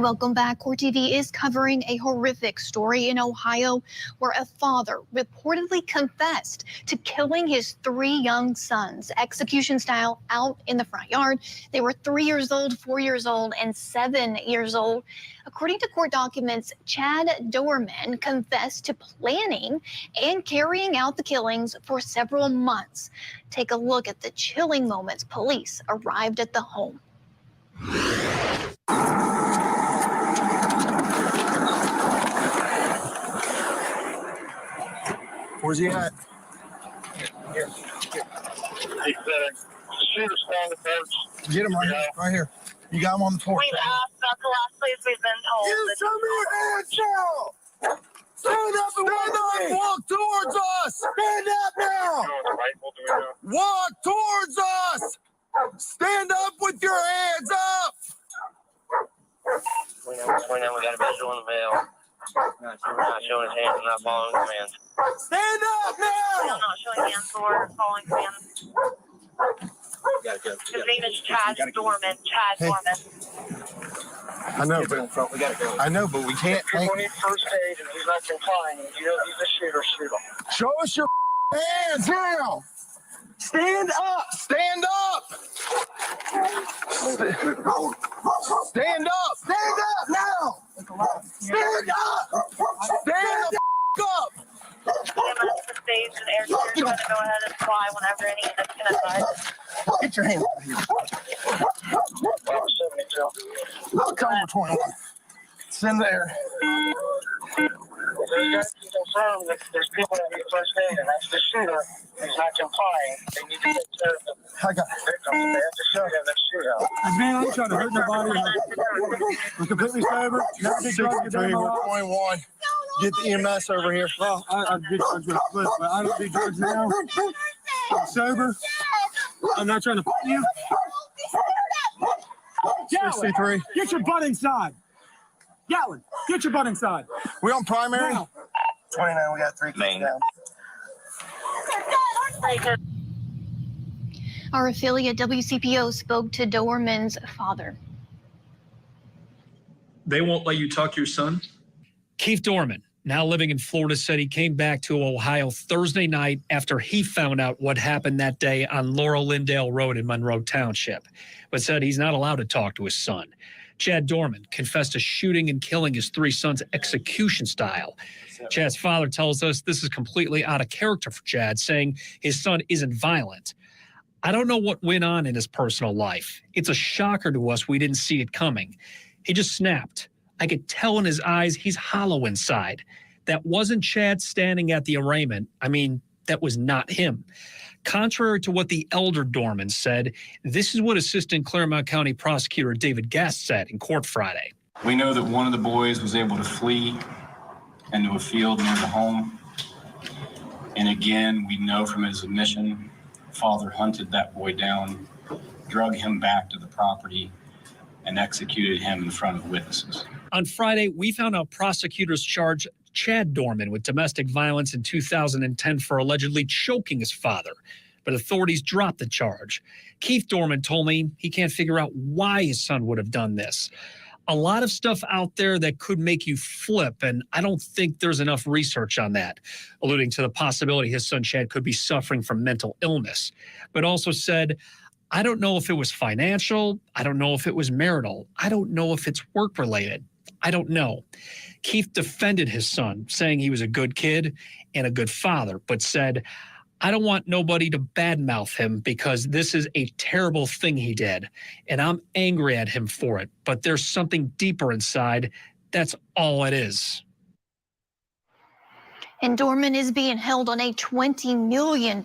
Welcome back. Court TV is covering a horrific story in Ohio where a father reportedly confessed to killing his 3 young sons, execution style, out in the front yard. They were 3 years old, 4 years old, and 7 years old. According to court documents, Chad Doerman confessed to planning and carrying out the killings for several months. Take a look at the chilling moments police arrived at the home. Where's he at? Here. He said, shooter stand the porch. Get him right here. Right here. You got him on the porch. We've asked, that's the last place we've been told. You show me your hands now! Stand up and walk towards us! Stand up now! Walk towards us! Stand up with your hands up! We know we got a visual in the veil. Not showing his hands and not following commands. Stand up now! I'm not showing hands or following commands. His name is Chad Doerman. Chad Doerman. I know, but we gotta go. I know, but we can't. People need first aid and he's not complying. You know he's a shooter, shoot him. Show us your hands now! Stand up! Stand up! Stand up! Stand up now! Stand up! Stand the up! The stage and air crews are going to go ahead and fly whenever any units can advise. Get your hand up here. Cover 21. Send there. You guys can confirm that there's people that need first aid, and that's the shooter who's not complying. They need to take care of the I got victims. They have to show him the shootout. Man, I'm trying to hurt nobody. I'm completely sober. Never did drugs a day in my life. 21. Get the EMS over here. Well, I did drugs with a clip, but I don't do drugs now. I'm sober. I'm not trying to fight you. 63. Get your butt inside. Gatlin, get your butt inside. We on primary? Now. 29, we got 3 kids down. Our affiliate WCPO spoke to Doerman's father. They won't let you talk to your son? Keith Doerman, now living in Florida, said he came back to Ohio Thursday night after he found out what happened that day on Laurel-Lindale Road in Monroe Township, but said he's not allowed to talk to his son. Chad Doerman confessed to shooting and killing his 3 sons execution style. Chad's father tells us this is completely out of character for Chad, saying his son isn't violent. I don't know what went on in his personal life. It's a shocker to us we didn't see it coming. He just snapped. I could tell in his eyes he's hollow inside. That wasn't Chad standing at the arraignment. I mean, that was not him. Contrary to what the elder Doerman said, this is what Assistant Claremont County Prosecutor David Gast said in court Friday. We know that one of the boys was able to flee into a field near the home. And again, we know from his admission, father hunted that boy down, drug him back to the property, and executed him in front of witnesses. On Friday, we found out prosecutors charged Chad Doerman with domestic violence in 2010 for allegedly choking his father, but authorities dropped the charge. Keith Doerman told me he can't figure out why his son would have done this. A lot of stuff out there that could make you flip, and I don't think there's enough research on that, alluding to the possibility his son Chad could be suffering from mental illness, but also said, I don't know if it was financial. I don't know if it was marital. I don't know if it's work-related. I don't know. Keith defended his son, saying he was a good kid and a good father, but said, I don't want nobody to badmouth him because this is a terrible thing he did, and I'm angry at him for it, but there's something deeper inside. That's all it is. And Doerman is being held on a $20 million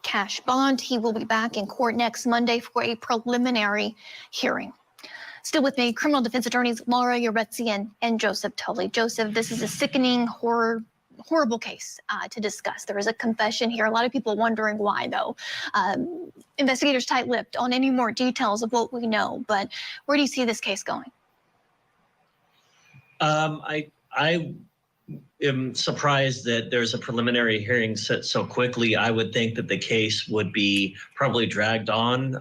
cash bond. He will be back in court next Monday for a preliminary hearing. Still with me, criminal defense attorneys Laura Yaretzian and Joseph Tully. Joseph, this is a sickening, horrible case to discuss. There is a confession here. A lot of people wondering why, though. Investigators tight-lipped on any more details of what we know, but where do you see this case going? I am surprised that there's a preliminary hearing set so quickly. I would think that the case would be probably dragged on.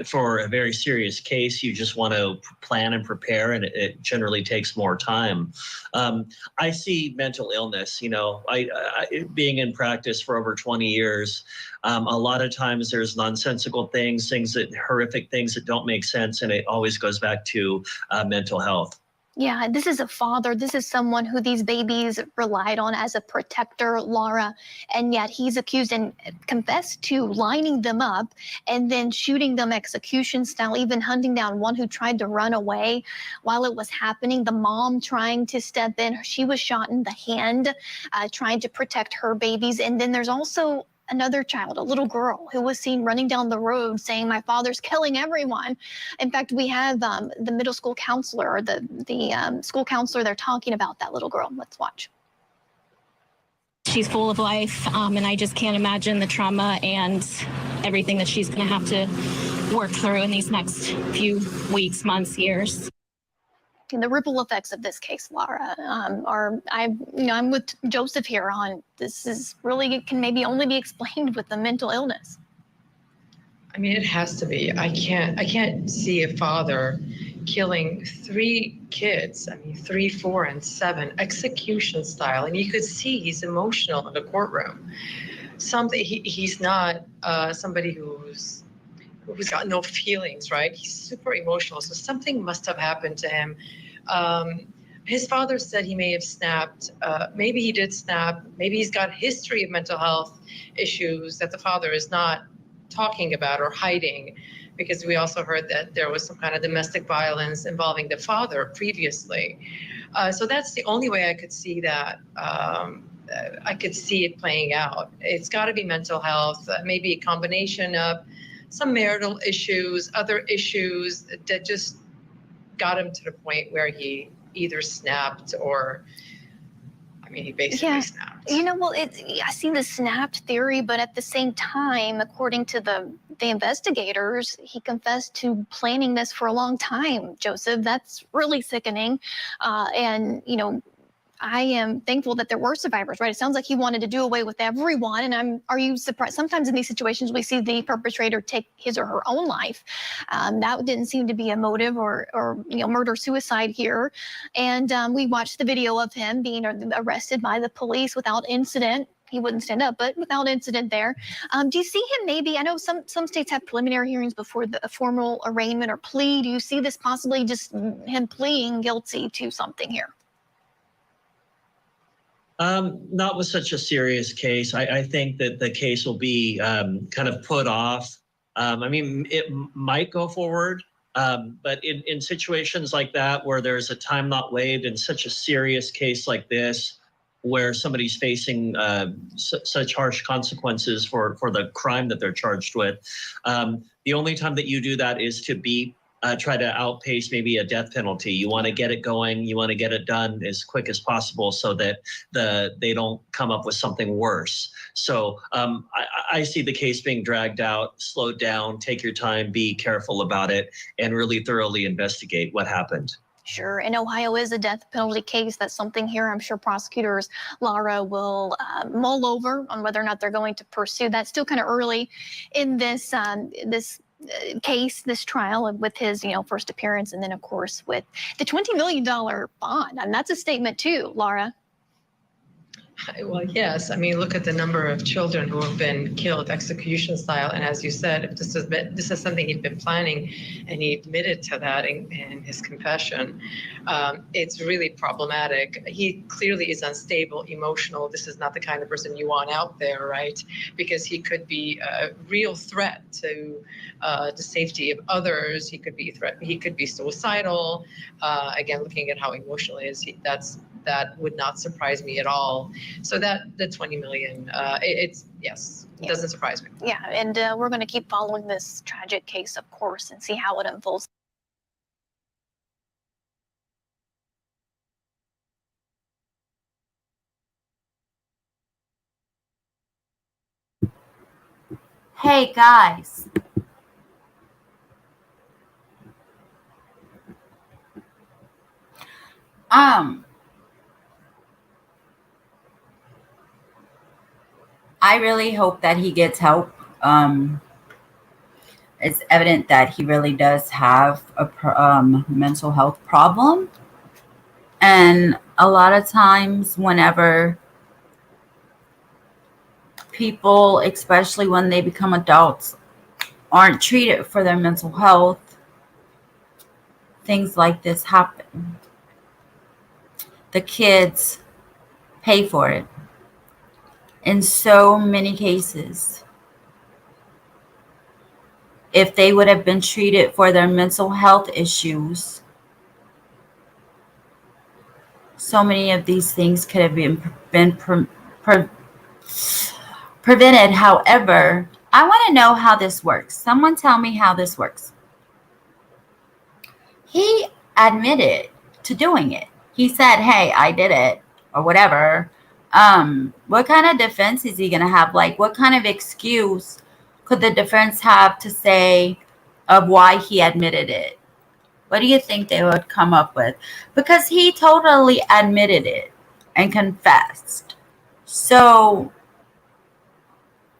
For a very serious case, you just want to plan and prepare, and it generally takes more time. I see mental illness, I being in practice for over 20 years, a lot of times there's nonsensical things, horrific things that don't make sense, and it always goes back to mental health. Yeah, this is a father. This is someone who these babies relied on as a protector, Laura, and yet he's accused and confessed to lining them up and then shooting them execution style, even hunting down one who tried to run away while it was happening. The mom trying to step in. She was shot in the hand, trying to protect her babies. And then there's also another child, a little girl, who was seen running down the road saying, my father's killing everyone. In fact, we have the middle school counselor, or the school counselor, they're talking about that little girl. Let's watch. She's full of life, and I just can't imagine the trauma and everything that she's going to have to work through in these next few weeks, months, years. And the ripple effects of this case, Laura, I'm with Joseph here on this is really, it can maybe only be explained with the mental illness. I mean, it has to be. I can't see a father killing 3 kids, 3, 4, and 7, execution style. And you could see he's emotional in the courtroom. He's not somebody who's who's got no feelings, right? He's super emotional. So something must have happened to him. His father said he may have snapped. Maybe he did snap. Maybe he's got history of mental health issues that the father is not talking about or hiding, because we also heard that there was some kind of domestic violence involving the father previously. So that's the only way I could see that. I could see it playing out. It's got to be mental health, maybe a combination of some marital issues, other issues that just got him to the point where he either snapped or, I mean, he basically snapped. You know, well, I see the snapped theory, but at the same time, according to the investigators, he confessed to planning this for a long time, Joseph. That's really sickening. And, you know, I am thankful that there were survivors, right? It sounds like he wanted to do away with everyone. And are you surprised? Sometimes in these situations, we see the perpetrator take his or her own life. That didn't seem to be a motive or you know, murder-suicide here. And we watched the video of him being arrested by the police without incident. He wouldn't stand up, but without incident there. Do you see him maybe, I know some states have preliminary hearings before the formal arraignment or plea. Do you see this possibly just him pleading guilty to something here? Not with such a serious case. I think that the case will be kind of put off. I mean, it might go forward, but in situations like that where there's a time not waived in such a serious case like this, where somebody's facing such harsh consequences for the crime that they're charged with, the only time that you do that is to try to outpace maybe a death penalty. You want to get it going. You want to get it done as quick as possible so that they don't come up with something worse. So I see the case being dragged out, slowed down, take your time, be careful about it, and really thoroughly investigate what happened. Sure. And Ohio is a death penalty case. That's something here I'm sure prosecutors, Laura, will mull over on whether or not they're going to pursue. That's still kind of early in this case, this trial with his, first appearance. And then, of course, with the $20 million bond. And that's a statement, too, Laura. Well, yes. I mean, look at the number of children who have been killed execution style. And as you said, if this is something he'd been planning, and he admitted to that in his confession, it's really problematic. He clearly is unstable, emotional. This is not the kind of person you want out there, right? Because he could be a real threat to the safety of others. He could be a threat. He could be suicidal. Again, looking at how emotional he is, that would not surprise me at all. So the 20 million, it doesn't surprise me. Yeah, and we're going to keep following this tragic case, of course, and see how it unfolds. Hey, guys. I really hope that he gets help. It's evident that he really does have a mental health problem. And a lot of times whenever people, especially when they become adults, aren't treated for their mental health, things like this happen. The kids pay for it. In so many cases, if they would have been treated for their mental health issues, so many of these things could have been prevented. However, I want to know how this works. Someone tell me how this works. He admitted to doing it. He said, hey, I did it, or whatever. What kind of defense is he going to have? Like, what kind of excuse could the defense have to say of why he admitted it? What do you think they would come up with? Because he totally admitted it and confessed. So,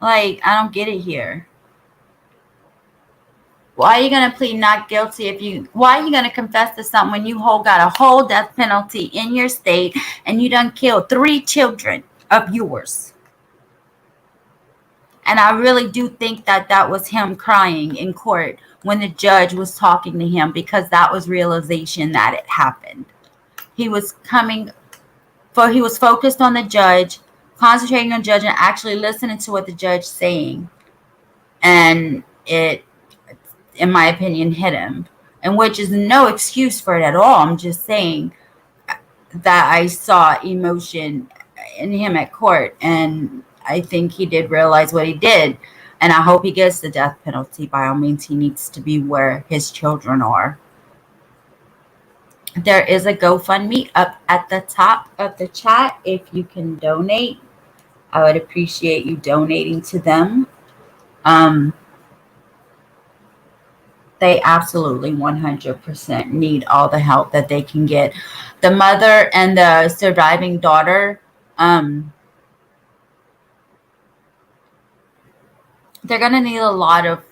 like, I don't get it here. Why are you going to plead not guilty why are you going to confess to something when you got a whole death penalty in your state and you done killed 3 children of yours? And I really do think that that was him crying in court when the judge was talking to him, because that was realization that it happened. He was he was focused on the judge, concentrating on the judge, and actually listening to what the judge saying. And it, in my opinion, hit him. And which is no excuse for it at all. I'm just saying that I saw emotion in him at court, and I think he did realize what he did. And I hope he gets the death penalty. By all means, he needs to be where his children are. There is a GoFundMe up at the top of the chat. If you can donate, I would appreciate you donating to them. They absolutely 100% need all the help that they can get. The mother and the surviving daughter, they're going to need a lot of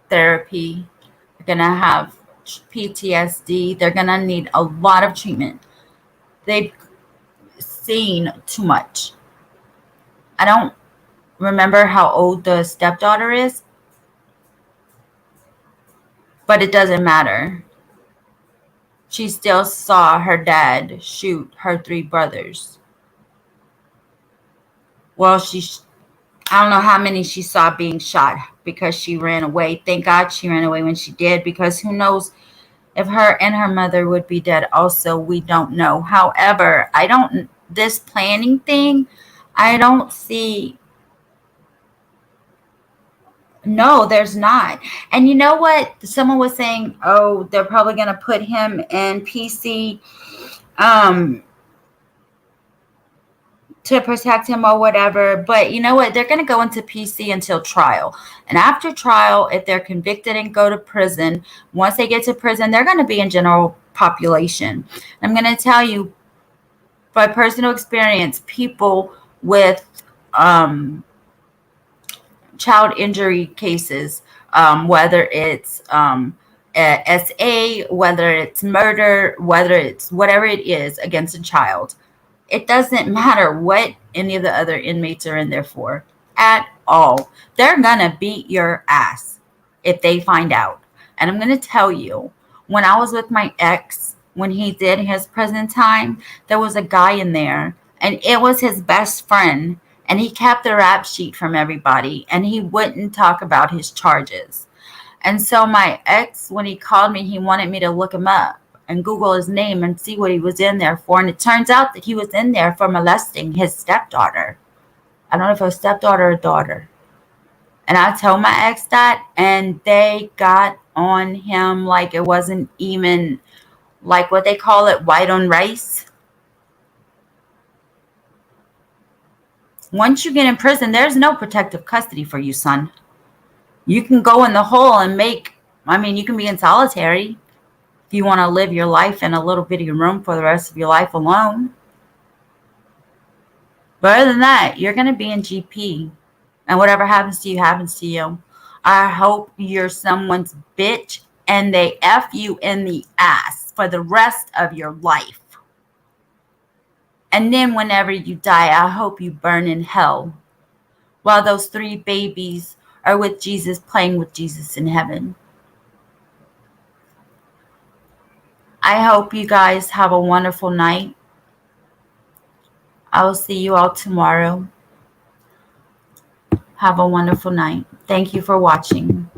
therapy. They're going to have PTSD. They're going to need a lot of treatment. They've seen too much. I don't remember how old the stepdaughter is, but it doesn't matter. She still saw her dad shoot her 3 brothers. Well, I don't know how many she saw being shot because she ran away. Thank God she ran away when she did, because who knows if her and her mother would be dead also. We don't know. However, this planning thing, I don't see. No, there's not. And you know what? Someone was saying, oh, they're probably going to put him in PC to protect him or whatever. But you know what? They're going to go into PC until trial. And after trial, if they're convicted and go to prison, once they get to prison, they're going to be in general population. I'm going to tell you, by personal experience, people with child injury cases, whether it's SA, whether it's murder, whether it's whatever it is against a child, it doesn't matter what any of the other inmates are in there for at all. They're gonna beat your ass if they find out. And I'm gonna tell you, when I was with my ex, when he did his prison time, there was a guy in there, and it was his best friend. And he kept the rap sheet from everybody, and he wouldn't talk about his charges. And so my ex, when he called me, he wanted me to look him up and Google his name and see what he was in there for. And it turns out that he was in there for molesting his stepdaughter. I don't know if it was stepdaughter or daughter. And I told my ex that, and they got on him like it wasn't even, like what they call it, white on rice. Once you get in prison, there's no protective custody for you, son. You can go in the hole and you can be in solitary if you want to live your life in a little bitty room for the rest of your life alone. But other than that, you're going to be in GP. And whatever happens to you, happens to you. I hope you're someone's bitch and they F you in the ass for the rest of your life. And then whenever you die, I hope you burn in hell while those 3 babies are with Jesus, playing with Jesus in heaven. I hope you guys have a wonderful night. I will see you all tomorrow. Have a wonderful night. Thank you for watching.